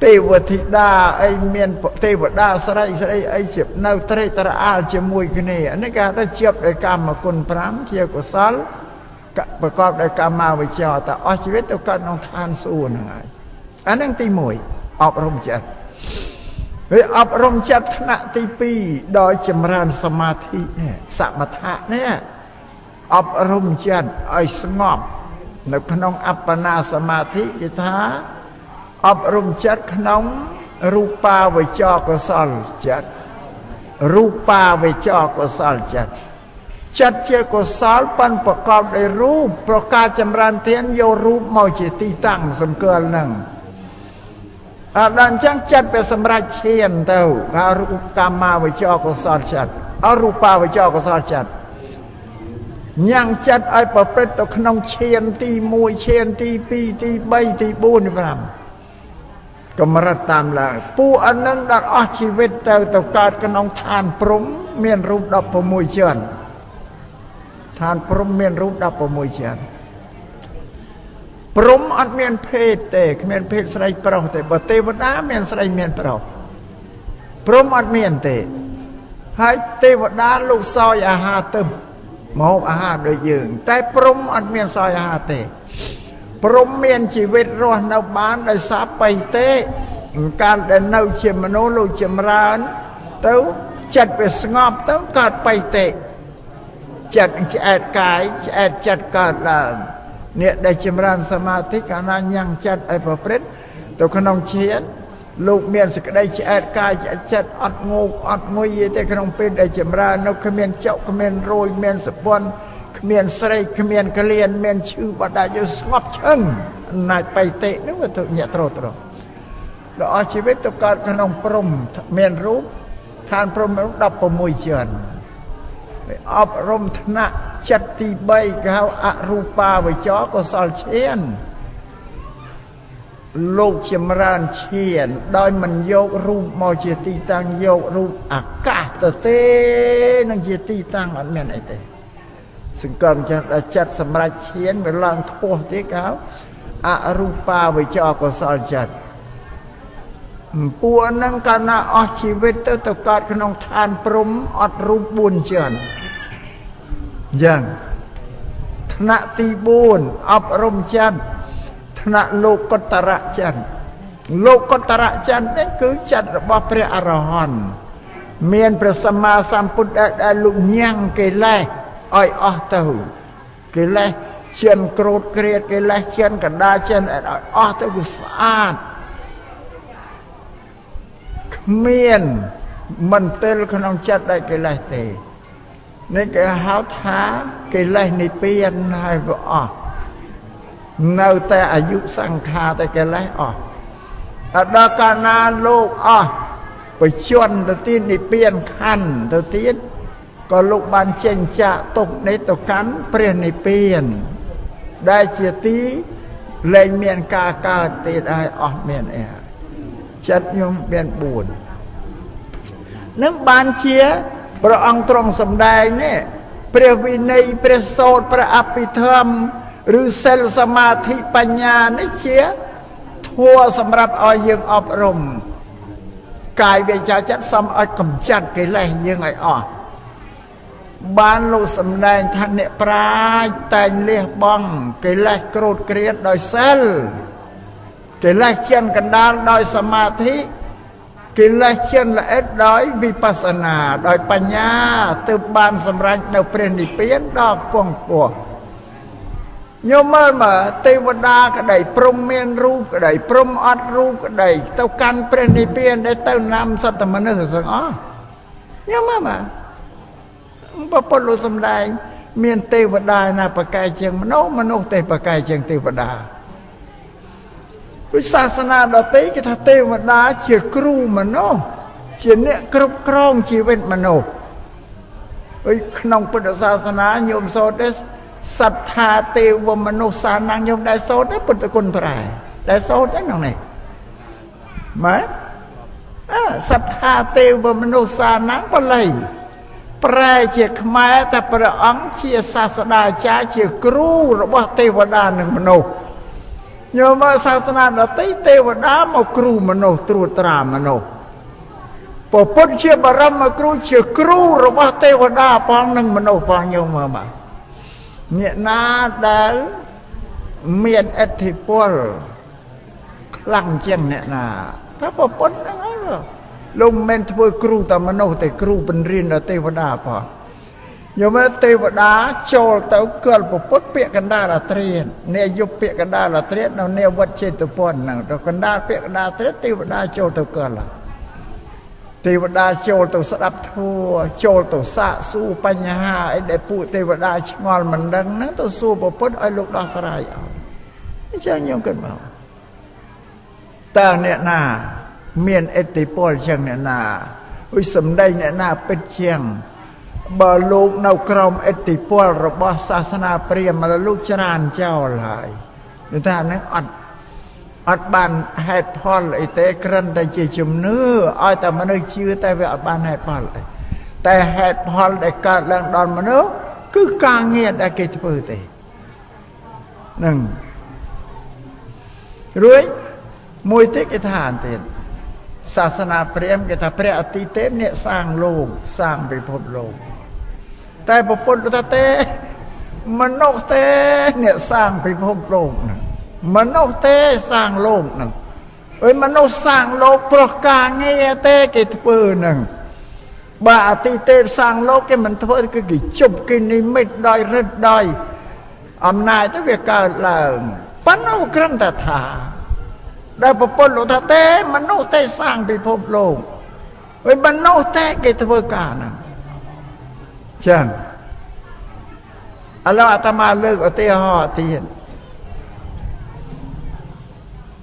ទេវធីតាអីមានទេវតាស្រីអីជានៅត្រេកត្រអាលជាមួយគ្នានេះគេថាជាប់ដោយកម្មគុណ5ជាកុសលប្រកបដោយកម្មាវិជ្ជាតែអស់ជីវិតទៅកើតក្នុងឋានសួគ៌ហ្នឹងហើយអាហ្នឹងទី1អប់រំចិត្តវាអប់រំចិត្តថ្នាក់ទី2ដោយចម្រើនសមាធិនេះសមថៈនេះអប់រំចិត្តឲ្យស្ងប់នៅក្នុងអបណាសមាធិគេថាអប់រំចិត្តក្នុងរូបាវិជ្ជាកុសលចិត្តរូបាវិជ្ជាកុសលចិត្តជាកុសលប៉ុនប្រកបដោយរូបប្រការចម្រើនទានយករូបមកជាទីតាំងសម្គាល់ហ្នឹងដល់អញ្ចឹងចិត្តវាសម្រេចឈានទៅថារូបកម្មាវិជ្ជាកុសលចិត្តអរូបាវិជ្ជាកុសលចិត្តញ៉ាំងចិត្តឲ្យប្រព្រឹត្តទៅក្នុងឈានទី1ឈានទី2ទី3ទី4ទី5កម្រិតតាមឡើងពួកអនឹងដល់អស់ជីវិតទៅកើតក្នុងឋានព្រំមានរូប16ជាន់ឋានព្រំមានរូប16ជាន់ព្រំអត់មានភេទទេគ្មានភេទស្រីប្រុសទេបើទេវតាមានស្រីមានប្រុសព្រំអត់មានទេហើយទេវតាលោកសោយអាហារទៅមកហូបអាហារដូចយើងតែព្រំអត់មានសោយអាហារទេព្រំមានជីវិតរស់នៅបានដោយសារបៃតេកាលដែលនៅជាមនុស្សលោកចម្រើនទៅចិត្តវាស្ងប់ទៅកើតបៃតេចិត្តឆ្អែតកាយឆ្អែតចិត្តកើតឡើងអ្នកដែលចម្រើនសមាធិកាលណាញ៉ាំងចិត្តឲ្យប្រព្រឹត្តទៅក្នុងឈានលោកមានសេចក្តីឆ្អែតកាយចិត្តអត់ងោកអត់ងុយទេក្នុងពេលដែលចម្រើននៅគ្មានចុកគ្មានរោយមានសពន់គ្មានស្រេកគ្មានកលៀនមានឈឺបដាច់យើងស្ងប់ឈឹងអំណាចបៃតេនោះវាទៅញាក់ត្រោដល់អស់ជីវិតទៅកើតក្នុងព្រំមានរូបឋានព្រំ16ជាន់អប់រំថ្នាក់ចិត្តទី3គេហៅអរូបាវិជ្ជាកុសលឈានលោកចម្រើនឈានដោយមិនយករូបមកជាទីតាំងយករូបអាកាសទៅទេនឹងជាទីតាំងអត់មានអីទេសង្កត់ចិត្តសម្រាប់ឈានវាឡើងខ្ពស់ទេគេហៅអរូបាវិជ្ជាកុសលចិត្តពួកហ្នឹងកាលណាអស់ជីវិតទៅកើតក្នុងឋានព្រំអត់រូប4ជាន់យ៉ាងថ្នាក់ទី4អប់រំចិត្តថ្នាក់លោកុត្តរចិត្តលោកុត្តរចិត្តនេះគឺចិត្តរបស់ព្រះអរហន្តមានព្រះសម្មាសម្ពុទ្ធដែលលោកញ៉ាំងកិលេសឲ្យអស់ទៅកិលេសឈានក្រោតក្រៀតកិលេសឈានកណ្ដាលឈានឲ្យអស់ទៅគឺស្អាតគ្មានមន្ទិលក្នុងចិត្តដែលកិលេសទេនេះគេហៅថាកិលេសនិព្វានហើយវាអស់នៅតែអាយុសង្ខារតែកិលេសអស់ដល់កាលណាលោកអស់បញ្ជន់ទៅទៀតនិព្វានខណ្ឌទៅទៀតក៏លោកបានចេញចាកទុកនេះទៅកាន់ព្រះនិព្វានដែលជាទីលែងមានការកើតទៀតហើយអស់មានអីចិត្តខ្ញុំមាន4នឹងបានជាព្រះអង្គទ្រង់សម្ដែងនេះព្រះវិន័យព្រះសូត្រព្រះអភិធម្មឬសិលសមាធិបញ្ញានេះជាធម៌សម្រាប់ឲ្យយើងអប់រំកាយវាចាចិត្តសំឲ្យកម្ចាត់កិលេសយើងឲ្យអស់បានលោកសម្ដែងថាអ្នកប្រាជ្ញតែងលះបង់កិលេសក្រោតក្រៀតដោយសិលកិលេសជិនកណ្ដាលដោយសមាធិកិលេសជិនល្អិតដោយវិបស្សនាដោយបញ្ញាទើបបានសម្រេចនៅព្រះនិព្វានដ៏ខ្ពង់ខ្ពស់ញោមមើលមកទេវតាក្តីព្រំមានរូបក្តីព្រំអត់រូបក្តីទៅកាន់ព្រះនិព្វានដែលទៅណាំសត្វមនុស្សទាំងអស់ញោមមើលមកព្រះពុទ្ធលោកសម្ដែងមានទេវតាណាប្រកែកជាងមនុស្សទេប្រកែកជាងទេវតាវិសាសនាដទៃគេថាទេវតាជាគ្រូមនុស្សជាអ្នកគ្រប់គ្រងជីវិតមនុស្សហើយក្នុងពុទ្ធសាសនាញោមសូត្រទេសត្ថាទេវមនុស្សសានញោមដែលសូត្រទេពុទ្ធគុណប្រែដែលសូត្រទេក្នុងនេះ ម៉េចសត្ថាទេវមនុស្សសាណាំងបល័យប្រែជាខ្មែរតែព្រះអង្គជាសាស្ត្រាចារ្យជាគ្រូរបស់ទេវតានិងមនុស្សញោមសាសនាដទៃទេវតាមកគ្រូមនុស្សត្រួតត្រាមនុស្សព្រះពុទ្ធជាបរមគ្រូជាគ្រូរបស់ទេវតាផងនិងមនុស្សផងញោមមើលមកអ្នកណាដែលមានឥទ្ធិពលខ្លាំងជាងអ្នកណាថាព្រះពុទ្ធហ្នឹងហើយលោកមិនមែនធ្វើគ្រូតែមនុស្សតែគ្រូបញ្រៀនដល់ទេវតាផងយល់មើលទេវតាចូលទៅគល់ព្រះពុទ្ធពាក្យកណ្ដាលអាត្រៀតអ្នកយុបពាក្យកណ្ដាលអាត្រៀតនៅនាវត្តចេតពន្ធហ្នឹងទៅកណ្ដាលពាក្យកណ្ដាលអាត្រៀតទេវតាចូលទៅគល់ទេវតាចូលទៅស្ដាប់ធម៌ចូលទៅសាកសួរបញ្ហាអីដែលពួកទេវតាឆ្ងល់មិនដឹងហ្នឹងទៅសួរព្រះពុទ្ធឲ្យលោកដោះស្រាយឲ្យអញ្ចឹងខ្ញុំគិតមកតើអ្នកណាមានឥទ្ធិពលជាងអ្នកណាឧយសំដីអ្នកណាពិតជាងបើលោកនៅក្រោមឥទ្ធិពលរបស់សាសនាព្រាហ្មណ៍លោកច្រានចោលហើយនិយាយថាហ្នឹងអត់បានហេតុផលអីទេគ្រាន់តែជាជំនឿឲ្យតែមនុស្សជឿតែវាអត់បានហេតុផលទេតែហេតុផលដែលកើតឡើងដល់មនុស្សគឺការងារដែលគេធ្វើទេហ្នឹងរួចមួយទៀតគេថាទៀតសាសនាព្រាហ្មណ៍គេថាព្រះអាទិទេពអ្នកសាងលោកសាងពិភពលោកតែព្រះពុទ្ធថាទេមនុស្សទេអ្នកសាងពិភពលោកហ្នឹងមនុស្សទេសាងលោកហ្នឹងអើយមនុស្សសាងលោកព្រោះការងារទេគេធ្វើហ្នឹងបើអាទិទេពសាងលោកគេមិនធ្វើគឺគេជប់គេនិមិត្តដោយរិទ្ធដោយអំណាចទៅវាកើតឡើងប៉ុន្តែគ្រាន់តែថាដែលប្រពន្ធលោកថាទេមនុស្សទេសាងពិភពលោកហើយមនុស្សទេគេធ្វើការហ្នឹងចឹងឥឡូវអាត្មាលើកឧទាហរណ៍ទៀត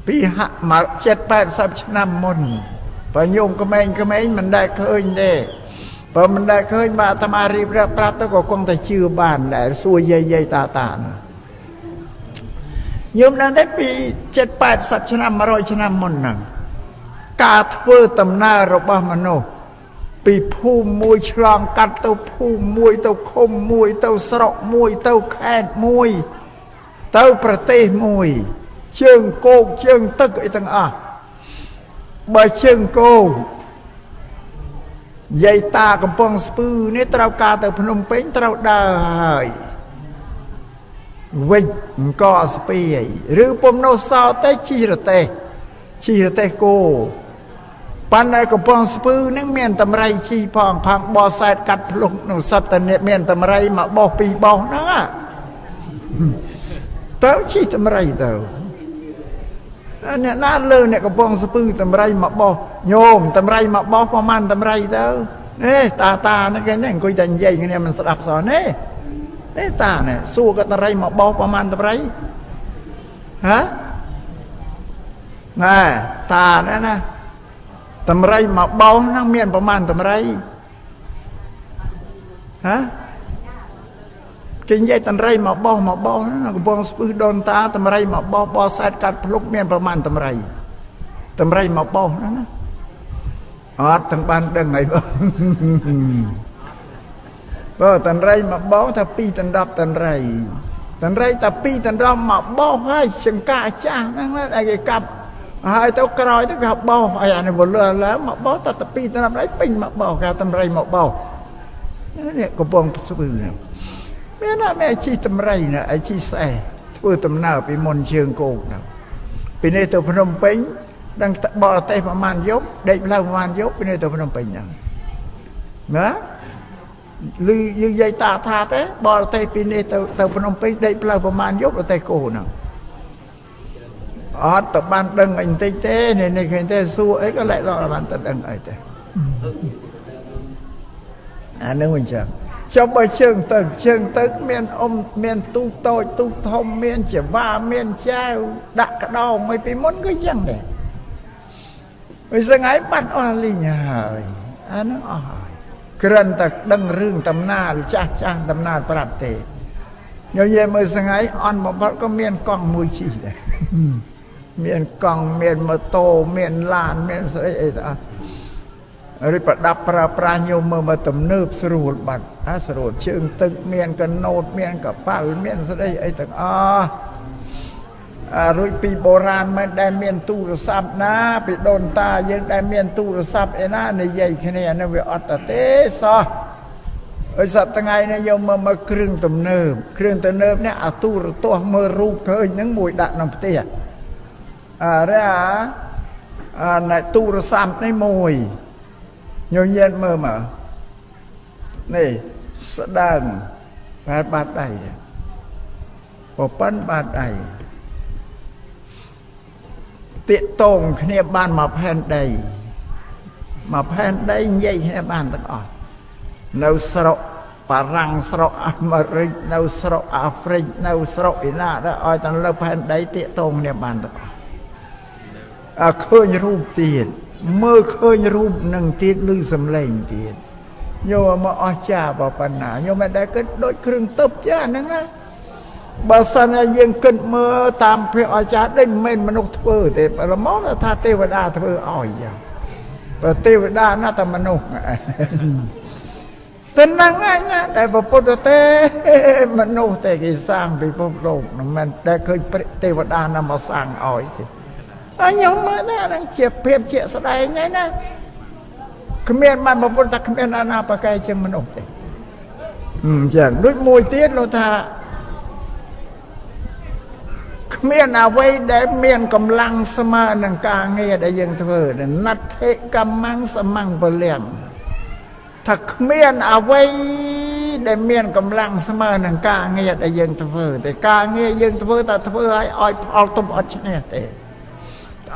ពីមក70-80ឆ្នាំមុនបើញោមក្មេងមិនដែលឃើញទេបើមិនដែលឃើញបើអាត្មារៀបរាប់ប្រាប់ទៅក៏គង់តែជឿបានដែរសួរយាយតាញោមដឹងទេពី70-80ឆ្នាំ100ឆ្នាំមុនហ្នឹងការធ្វើដំណើររបស់មនុស្សពីភូមិមួយឆ្លងកាត់ទៅភូមិមួយទៅឃុំមួយទៅស្រុកមួយទៅខេត្តមួយទៅប្រទេសមួយជើងគោកជើងទឹកអីទាំងអស់បើជើងគោកយាយតាកំពង់ស្ពឺនេះត្រូវការទៅភ្នំពេញត្រូវដើរហើយវិញអង្គស្ពីឬពំនោះសោតទេជិះរទេះគោប៉ុន្តែកំពង់ស្ពឺនឹងមានតម្រៃជីផងបោះសែតកាត់ភ្លុកនឹងសត្វតនេះមានតម្រៃមកបោះពីរបោះហ្នឹងទៅជីតម្រៃទៅអ្នកណាលើអ្នកកំពង់ស្ពឺតម្រៃមកបោះញោមតម្រៃមកបោះប្រហែលតម្រៃទៅតានេះគេនេះអង្គុយតែនិយាយគ្នាមិនស្ដាប់សោះនេះតានេះសួរគាត់តម្រៃមកបោះប្រហែលតម្រៃហ៎ណែតានេះណាតម្រៃមកបោះហ្នឹងមានប្រហែលតម្រៃហ៎គេនិយាយតម្រៃមកបោះកំពង់ស្ពឺដូនតាតម្រៃមកបោះសែតកាត់ភ្លុកមានប្រហែលតម្រៃមកបោះហ្នឹងណាអត់ទាំងបានដឹងហើយបើតម្រៃមកបោះថា2ដណ្ដប់តម្រៃតែ2ដណ្ដប់មកបោះហើយចង្កាចាស់ហ្នឹងឯគេកាប់ហើយទៅក្រោយទៅគេបោះឲ្យអានេះវលឡើងមកបោះតែ2ដណ្ដប់ឯងពេញមកបោះគេតម្រៃមកបោះនេះកំពង់ស្ពឺហ្នឹងមានតែមេជីតម្រៃណាឯជីស្អែធ្វើដំណើរពីមុនជើងគោកហ្នឹងពីនេះទៅភ្នំពេញដឹងបរទេសប្រហែលយប់ដេកផ្លូវប្រហែលយប់ពីនេះទៅភ្នំពេញហ្នឹងណាឮយើងយាយតាថាទេបរទេសពីនេះទៅភ្នំពេញដេកផ្លូវប្រហែលយប់ប្រទេសគោហ្នឹងអត់ទៅបានដឹងអីបន្តិចទេនេះឃើញទេសួរអីក៏លែកដល់បានទៅដឹងអីទេអានោះអញ្ចឹងចុះបើជើងទៅមានទូតូចទូធំមានចវាមានចាវដាក់ក្តោងឲ្យពីមុនក៏អញ្ចឹងដែរវាស្ងាយបាត់អស់លីងហើយអានោះអស់ហើយគ្រាន់តែដឹងរឿងដំណាលចាស់ដំណាលប្រាប់ទេញញែមើលស្ងាយអន់បំផុតក៏មានកង់មួយជិះដែរ មានកង់មានម៉ូតូមានឡានមានស្អីអីទៅឬប្រដាប់ប្រើប្រាស់ញោមមើលមកទំនើបស្រួលបាត់ស្រួលជើងទឹកមានកណូតមានកប៉ាល់មានស្អីអីទាំងអស់រួចពីបុរាណមិនដែលមានទូរស័ព្ទណាពីដូនតាយើងដែលមានទូរស័ព្ទឯណានិយាយគ្នានឹងវាអត់ទេសោះអីសប្តាហ៍ថ្ងៃនេះយកមកគ្រឿងទំនើបនេះអាទូរទស្សន៍មើលរូបឃើញហ្នឹងមួយដាក់ក្នុងផ្ទះណែទូរស័ព្ទនេះមួយញញៀនមើលមកនេះស្ដើងបែបបាត់ដៃប្រប៉ិនបាត់ដៃតាកតងគ្នាបានមកផែនដីនិយាយគ្នាបានទាំងអស់នៅស្រុកបារាំងស្រុកអាមេរិកនៅស្រុកអាហ្វ្រិកនៅស្រុកអ៊ីណាដល់ឲ្យតែលើផែនដីតាកតងគ្នាបានទាំងអស់ឃើញរូបទៀតមើលឃើញរូបនឹងទៀតឮសំឡេងទៀតញោមមកអស្ចារ្យប៉ុណ្ណាញោមមិនដែលគិតដូចគ្រឿងទប់ចាហ្នឹងណាបើសិនជាយើងគិតមើលតាមព្រះអស្ចារ្យដូចមិនមែនមនុស្សធ្វើទេប្រមោថាទេវតាធ្វើឲ្យចឹងបើទេវតាណាតែមនុស្សតែហ្នឹងឯងណាដែលពុទ្ធទេមនុស្សទេគេសាងពិភពលោកមិនមែនដែលឃើញទេវតាណាមកសាងឲ្យទេខ្ញុំមើលណានឹងជាភាពជាស្ដែងហ្នឹងណាគ្មានបានប្រពន្ធថាគ្មានអាណាបកែជាងមនុស្សទេចឹងដូចមួយទៀតលោកថាគ្មានអ្វីដែលមានកម្លាំងស្មើនឹងការងារដែលយើងធ្វើណដ្ឋិកម្មੰសមੰពលំថាគ្មានអ្វីដែលមានកម្លាំងស្មើនឹងការងារដែលយើងធ្វើតែការងារយើងធ្វើតែធ្វើឲ្យផលទុំអត់ឈ្នះទេ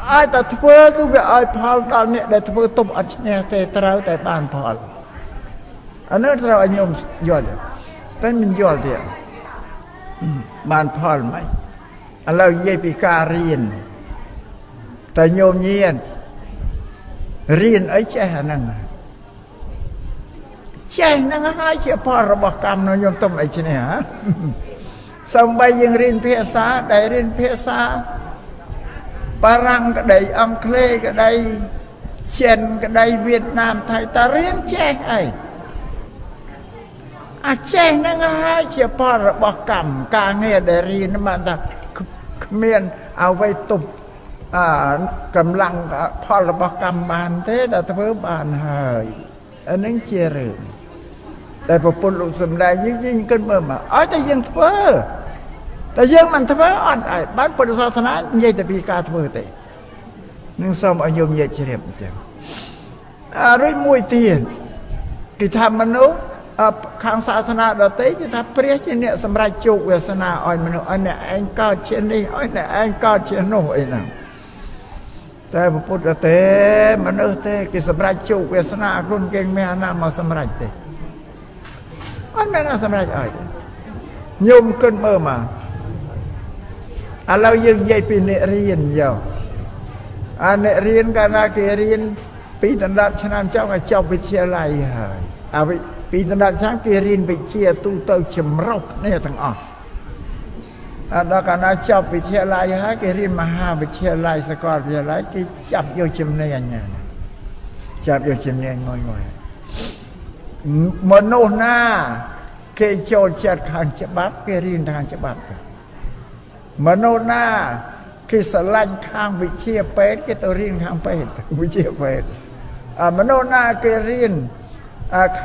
ឲ្យតែធ្វើគឺវាឲ្យផលដល់អ្នកដែលធ្វើទុំអត់ឈ្នះទេត្រូវតែបានផលអានោះត្រូវឲ្យញោមយល់តែមិនយល់ទេបានផលមិនឥឡូវនិយាយពីការរៀនតែញោមញៀនរៀនអីចេះអាហ្នឹងចេះហ្នឹងហើយជាផលរបស់កម្មនៅញោមទុំអីឈ្នះសូម្បីយើងរៀនភាសាដែលរៀនភាសាបារាំងក្តីអង់គ្លេសក្តីចិនក្តីវៀតណាមថៃតារៀនចេះអីចេះហ្នឹងហើយជាផលរបស់កម្មការងារដែលរៀនបានថាគ្មានអ្វីទប់កម្លាំងផលរបស់កម្មបានទេតែធ្វើបានហើយអានឹងជារឿងតែប្រពន្ធលោកសំដែងយើងគិតមើលមកឲ្យតែយើងធ្វើតែយើងមិនធ្វើអត់ឲ្យបានពុទ្ធសាសនានិយាយតែពីការធ្វើទេនឹងសូមឲ្យញោមនិយាយជ្រាបចឹងរួចមួយទៀតគេថាមនុស្សខាងសាសនាដទៃគេថាព្រះជាអ្នកសម្រេចជោគវាសនាឲ្យមនុស្សឲ្យអ្នកឯងកើតជានេះឲ្យអ្នកឯងកើតជានោះអីហ្នឹងតែពុទ្ធទេមនុស្សទេគេសម្រេចជោគវាសនាខ្លួនគេមានអាណាមកសម្រេចទេអត់មានណាសម្រេចឲ្យញោមគិតមើលមកឥឡូវយើងនិយាយពីអ្នករៀនយកអ្នករៀនកាលណាគេរៀនពីដណ្ដប់ឆ្នាំចង់ឲ្យចប់វិទ្យាល័យហើយពីដណ្ដប់ឆ្នាំគេរៀនវិជ្ជាទូទៅចម្រុះគ្នាទាំងអស់ដល់កាលណាចប់វិទ្យាល័យហើយគេរៀនមហាវិទ្យាល័យសាកលវិទ្យាល័យគេចាប់យកចំណេញចាប់យកចំណេញងយមនុស្សណាគេចូលចិត្តខាងច្បាប់គេរៀនខាងច្បាប់មនុស្សណាគេស្រឡាញ់ខាងវិជ្ជាពេទ្យគេទៅរៀនខាងពេទ្យវិជ្ជាពេទ្យមនុស្សណាគេរៀន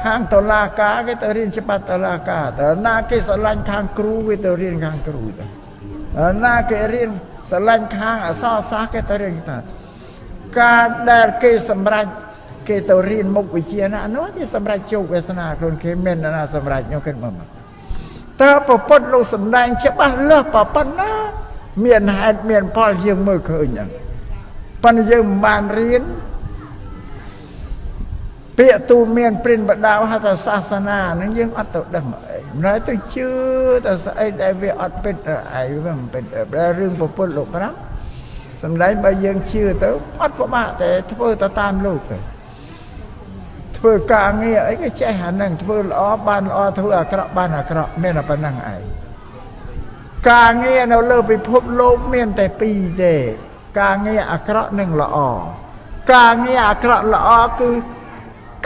ខាងតុលាការគេទៅរៀនច្បាប់តុលាការតែណាគេស្រឡាញ់ខាងគ្រូគេទៅរៀនខាងគ្រូទៅណាគេរៀនស្រឡាញ់ខាងអក្សរសាស្ត្រគេទៅរៀនទៅការដែលគេសម្រេចគេទៅរៀនមុខវិជ្ជាណានោះគេសម្រេចជោគវាសនាខ្លួនគេមានណាសម្រេចខ្ញុំគិតមកតើប្រពន្ធលោកសំដែងច្បាស់លាស់ប៉ុណ្ណាមានហេតុមានផលយើងមើលឃើញហ្នឹងប៉ុន្តែយើងមិនបានរៀនពាក្យទូលមានព្រិនបដាហៅថាសាសនាហ្នឹងយើងអត់ទៅដឹងអីមិនហើយទៅជឿតែស្អីដែលវាអត់ពិតអីវាមិនពិតរឿងប្រពន្ធលោកប្រាប់សំដែងបើយើងជឿទៅអត់ពិបាកតែធ្វើទៅតាមលោកទៅធ្វើការងារអីក៏ចេះអាហ្នឹងធ្វើល្អបានល្អធ្វើអាក្រក់បានអាក្រក់មានតែប៉ុណ្្នឹងឯងការងារនៅលើពិភពលោកមានតែពីរទេ ការងារអាក្រក់និងល្អការងារអាក្រក់ល្អគឺ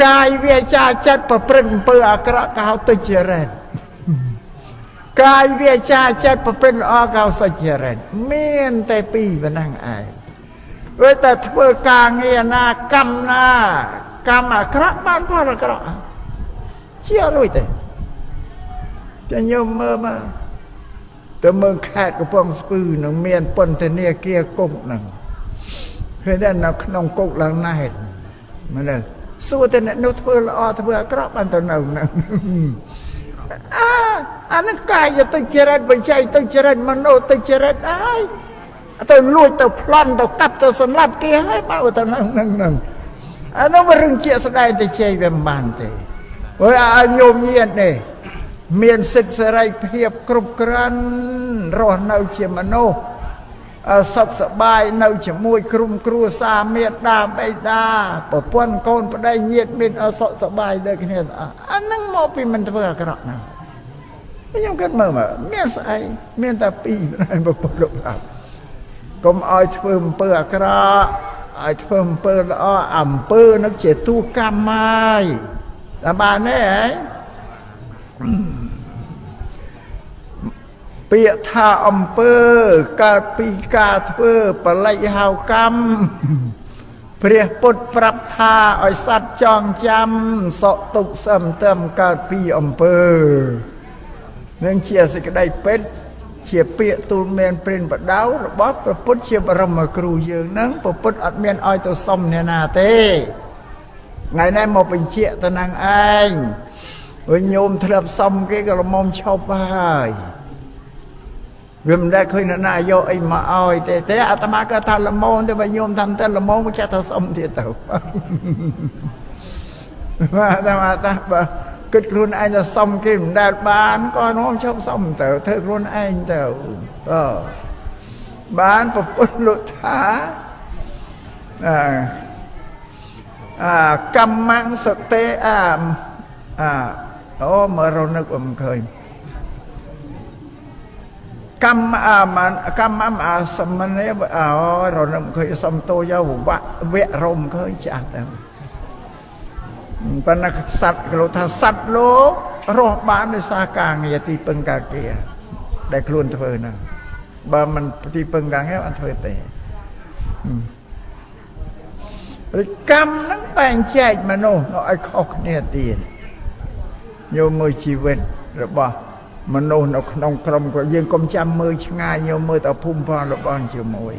កាយវាចាចិត្តប្រព្រឹត្តអំពើអាក្រក់គេហៅទុច្ចរិតកាយវាចាចិត្តប្រព្រឹត្តល្អគេហៅសុចរិតមានតែពីរប៉ុណ្ណឹងឯងវាតែធ្វើការងារណាកម្មណាកម្មអាក្រក់បានផលអាក្រក់ជារួចទេចាញោមមើលមកទៅមើលខេត្តកំពង់ស្ពឺនឹងមានពន្ធនាគារគុកហ្នឹងឃើញតែនៅក្នុងគុកឡើងណែតមើលសួរតែអ្នកនោះធ្វើល្អធ្វើអាក្រក់បានទៅនៅហ្នឹងអានឹងកាយទៅចរិតវិច័យទៅចរិតមនោទៅចរិតអើយទៅលួចទៅប្លន់ទៅកាប់ទៅសម្លាប់គេហើយបើទៅហ្នឹងអានោះវារឿងជាស្ដែងទៅជ័យវាមិនបានទេព្រោះឲ្យញោមញៀនទេមានសិទ្ធិសេរីភាពគ្រប់គ្រាន់រស់នៅជាមនុស្សសុខសប្បាយនៅជាមួយក្រុមគ្រួសារមេត្តាបិតាប្រពន្ធកូនប្តីញាតិមានសុខសប្បាយដូចគ្នាអាហ្នឹងមកពីមិនធ្វើអាក្រក់ណាខ្ញុំគិតមើលមានស្អីមានតែពីរហ្នឹងប្រពុតលោកថាកុំឲ្យធ្វើអំពើអាក្រក់ឲ្យធ្វើអំពើល្អអំពើនឹងជាទូកម្មហើយតែបានទេហ៎ពាក្យថាអំពើកើតពីការធ្វើបលិហៅកម្មព្រះពុទ្ធប្រាប់ថាឲ្យសត្វចងចាំសក់ទុកសឹមទឹមកើតពីអំពើនឹងជាសេចក្តីពិតជាពាក្យទូលមានព្រិនបដៅរបស់ព្រះពុទ្ធជាបរមគ្រូយើងហ្នឹងព្រះពុទ្ធអត់មានឲ្យទៅសុំអ្នកណាទេថ្ងៃនេះមកបញ្ជាក់ទៅនឹងឯងវិញញោមធ្លាប់សុំគេក៏លំមឈប់ហើយវាមិនដែលឃើញអ្នកណាយកអីមកឲ្យទេអាត្មាក៏ថាលំមទេបើញោមតាមតែលំមក៏ចាស់ទៅសុំទៀតទៅអាត្មាថាបើគិតខ្លួនឯងទៅសុំគេមិនដែលបានក៏នាំឈប់សុំទៅធ្វើខ្លួនឯងទៅបានប្រពុតលោកថាកម្មੰសតិអូមករនឹកមិនឃើញកម្មសមនេរនឹកឃើញសំតោយវៈរមឃើញចាស់ទៅប៉ុន្តែសត្វគេថាសត្វលោករស់បានដោយសារការងារទីពឹងការងារដែលខ្លួនធ្វើហ្នឹងបើមិនទីពឹងការងារអត់ធ្វើទេកម្មហ្នឹងបែងចែកមនុស្សឲ្យខុសគ្នាទៀតយកមើលជីវិតរបស់មនុស្សនៅក្នុងក្រុមក៏យើងកុំចាំមើលឆ្ងាយយកមើលតែភូមិផលរបស់ជាមួយ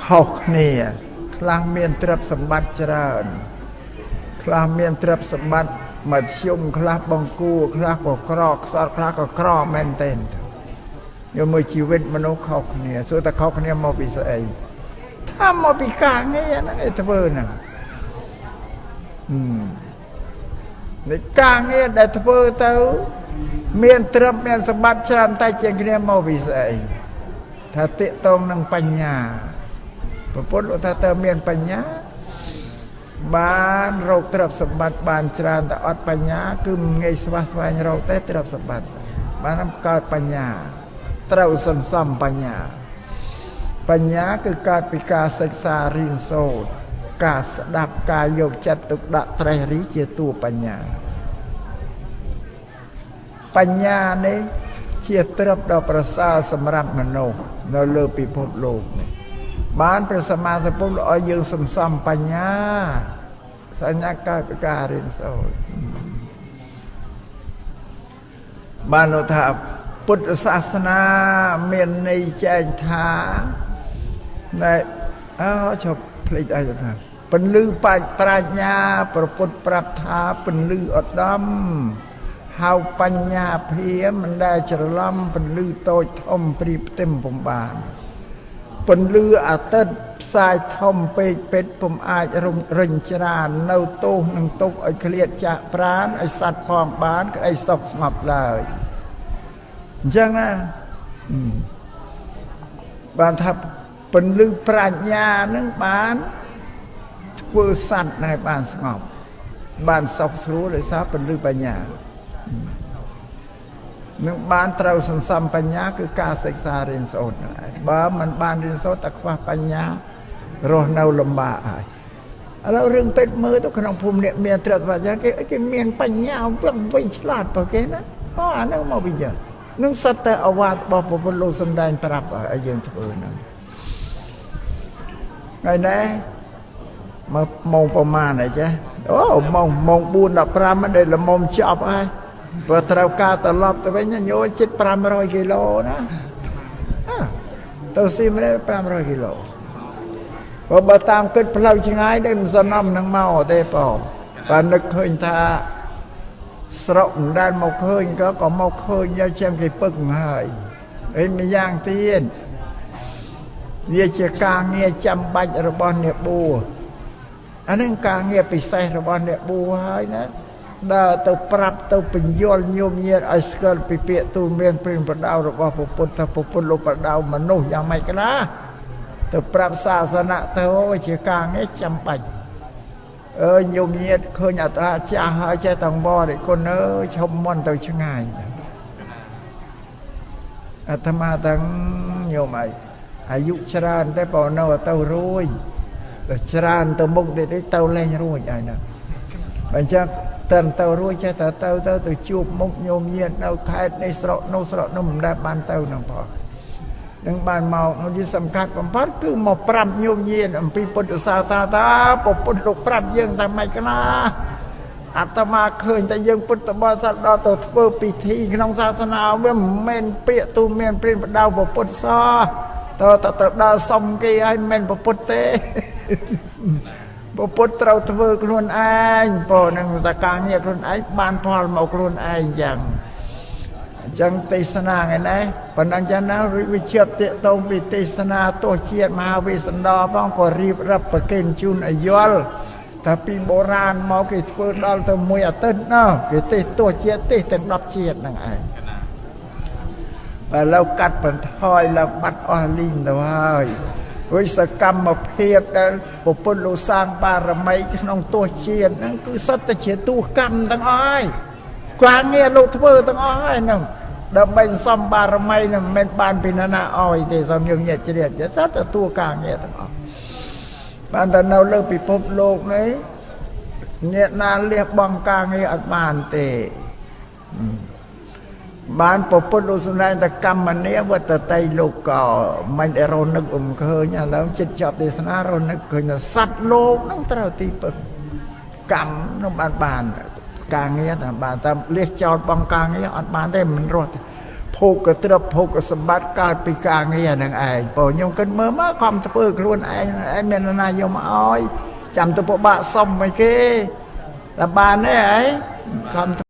ខុសគ្នាខ្លះមានទ្រព្យសម្បត្តិច្រើនខ្លះមានទ្រព្យសម្បត្តិមធ្យមខ្លះបង្គួរខ្លះក៏ក្រខ្សត់ខ្លះក៏ក្រមែនទែនយកមើលជីវិតមនុស្សខុសគ្នាសួរតែខុសគ្នាមកពីស្អីថាមកពីការងារហ្នឹងឯងធ្វើហ្នឹងនៃការងារដែលធ្វើទៅមានទ្រព្យមានសម្បត្តិច្រើនតែជាងគ្នាមកពីស្អីថាតិតងនឹងបញ្ញាព្រះពុទ្ធថាតើមានបញ្ញាបានរកទ្រព្យសម្បត្តិបានច្រើនតែអត់បញ្ញាគឺមិនងាយស្វះស្វែងរកទេទ្រព្យសម្បត្តិបានកើតបញ្ញាត្រូវសន្សំបញ្ញាគឺកើតពីការសិក្សារៀនសូត្រការស្ដាប់ការយកចិត្តទុកដាក់ត្រេះរិះជាតួបញ្ញានេះជាទ្រព្យដ៏ប្រសើរសម្រាប់មនុស្សនៅលើពិភពលោកនេះបានព្រះសម្មាសម្ពុទ្ធឲ្យយើងសន្សំបញ្ញាសញ្ញាកើតពីការរៀនសូត្របានថាពុទ្ធសាសនាមានន័យចែងថាណែជប់ភ្លេចអីថាពន្លឺប្រាជ្ញាប្រពុតប្រាប់ថាពន្លឺឧត្តមហៅបញ្ញាភាមិនដែលច្រឡំពន្លឺតូចធំព្រៀបផ្ទឹមពំបានពន្លឺអាទិត្យផ្សាយធំពេកពេតពុំអាចរិញច្រាននៅទោសនឹងទុកឲ្យក្លៀតចាក់ប្រានឲ្យសัตว์ផងបានក្តីសុខស្ងប់ឡើយអញ្ចឹងណាបានថាពន្លឺប្រាជ្ញានឹងបានធ្វើសัตว์ឲ្យបានស្ងប់បានសុខស្រួលដោយសារពន្លឺបញ្ញា នឹងបានត្រូវសន្សំបញ្ញាគឺការសិក្សារៀនសូត្របើមិនបានរៀនសូត្រតែខ្វះបញ្ញារស់នៅលំបាកហើយឥឡូវរឿងពេទ្យមើលទៅក្នុងភូមិអ្នកមានត្រិតវចគេមានបញ្ញាវឹងវៃឆ្លាតបើគេណាអាហ្នឹងមកវិញនឹងសិតតែអវាទរបស់ព្រះពុទ្ធលោកសំដែងប្រាប់ឲ្យយើងធ្វើហ្នឹងហើយណែមកម៉ោងប្រមាណអីចាអូម៉ោង 4:15 ដែលល្មមចប់ហើយព្រោះត្រូវការត្រឡប់ទៅវិញញយជិត500គីឡូណាទៅស៊ីម្លេ500គីឡូបើតាមគិតផ្លូវឆ្ងាយដែលមិនសំណំនឹងមកទេបងបើនឹកឃើញថាស្រុកមិនដែលមកឃើញក៏មកឃើញយកជាងគេពឹកហើយហើយម្យ៉ាងទៀតវាជាការងារចាំបាច់របស់អ្នកបួសអានឹងការងារពិសេសរបស់អ្នកបួសហើយណាដើរទៅប្រាប់ទៅបញ្យល់ញោមញាតឲ្យស្គាល់ពីពាក្យទូលមានព្រានប្រដៅរបស់ព្រះពុទ្ធថាព្រះពុទ្ធលោកប្រដៅមនុស្សយ៉ាងម៉េចខ្លះទៅប្រាប់សាសនាទៅជាការងារចាំបាច់ញោមញាតឃើញអត្រាចាស់ហើយចេះតងបរិគុណឈប់មន់ទៅឆ្ងាយអាត្មាទាំងញោមអាយុច្រើនតែបើនៅទៅរួយច្រើនទៅមុខទៅលេងរួយហើយណាបើអញ្ចឹងទៅរួចចេះទៅជួបមុខញោមញាតនៅខេត្តនេះស្រុកនោះមិនដែលបានទៅនឹងផងនឹងបានមកនោះវាសំខាន់បំផុតគឺមកប្រាប់ញោមញាតអំពីពុទ្ធសាសនាថាពុទ្ធលោកប្រាប់យើងថាម៉េចខ្លះអាត្មាឃើញតែយើងពុទ្ធបរិស័ទដល់ទៅធ្វើពិធីក្នុងសាសនាវាមិនមែនពាក្យទូមានព្រានប្រដៅពុទ្ធសោះទៅដល់សុំគេឲ្យមិនមែនពុទ្ធទេពុទ្ធត្រូវធ្វើខ្លួនឯងព្រោះនឹងតែការងារខ្លួនឯងបានផលមកខ្លួនឯងយ៉ាងអញ្ចឹងទេសនាថ្ងៃនេះប៉ុណ្ណឹងចឹងណាវិជ្ជាតេតងពីទេសនាទោះជាតិមហាវិសណ្ដោផងក៏រៀបរាប់ប្រកេនជូនឲ្យយល់ថាពីបុរាណមកគេធ្វើដល់ទៅមួយអាទិត្យណាគេទេសទោះជាតិទេសទាំង10ជាតិហ្នឹងឯងបើឡូវកាត់បន្ថយឡើងបាត់អស់លីងទៅហើយវិសកម្មភាពដែលពុទ្ធលោកសាងបារមីក្នុងទោះជាតិហ្នឹងគឺសិតតែជាទោះកម្មទាំងអស់ហើយការងារលោកធ្វើទាំងអស់ហើយហ្នឹងដើម្បីសំបារមីហ្នឹងមិនមែនបានពីណាអោយទេសំញញាតជ្រាបសិតតែទោះការងារទាំងអស់បានតែនៅលើពិភពលោកនេះអ្នកណាលះបង់ការងារអត់បានទេបានពុទ្ធលោកសំដែងតែកម្មនីវត្តតីលោកក៏មិនដែលរនឹកឃើញឥឡូវចិត្តចប់ទេសនារនឹកឃើញថាសត្វលោកនឹងត្រូវទីពឹងកម្មនឹងបានការងារតែបានតែលះចោលបង់ការងារអត់បានទេមិនរស់ភោគទ្រព្យភោគសម្បត្តិកើតពីការងារហ្នឹងឯងព្រោះខ្ញុំគិតមើលមកខំធ្វើខ្លួនឯងមានណាយកមកឲ្យចាំទៅពិបាកសុំអីគេតែបានទេហ៎ខំ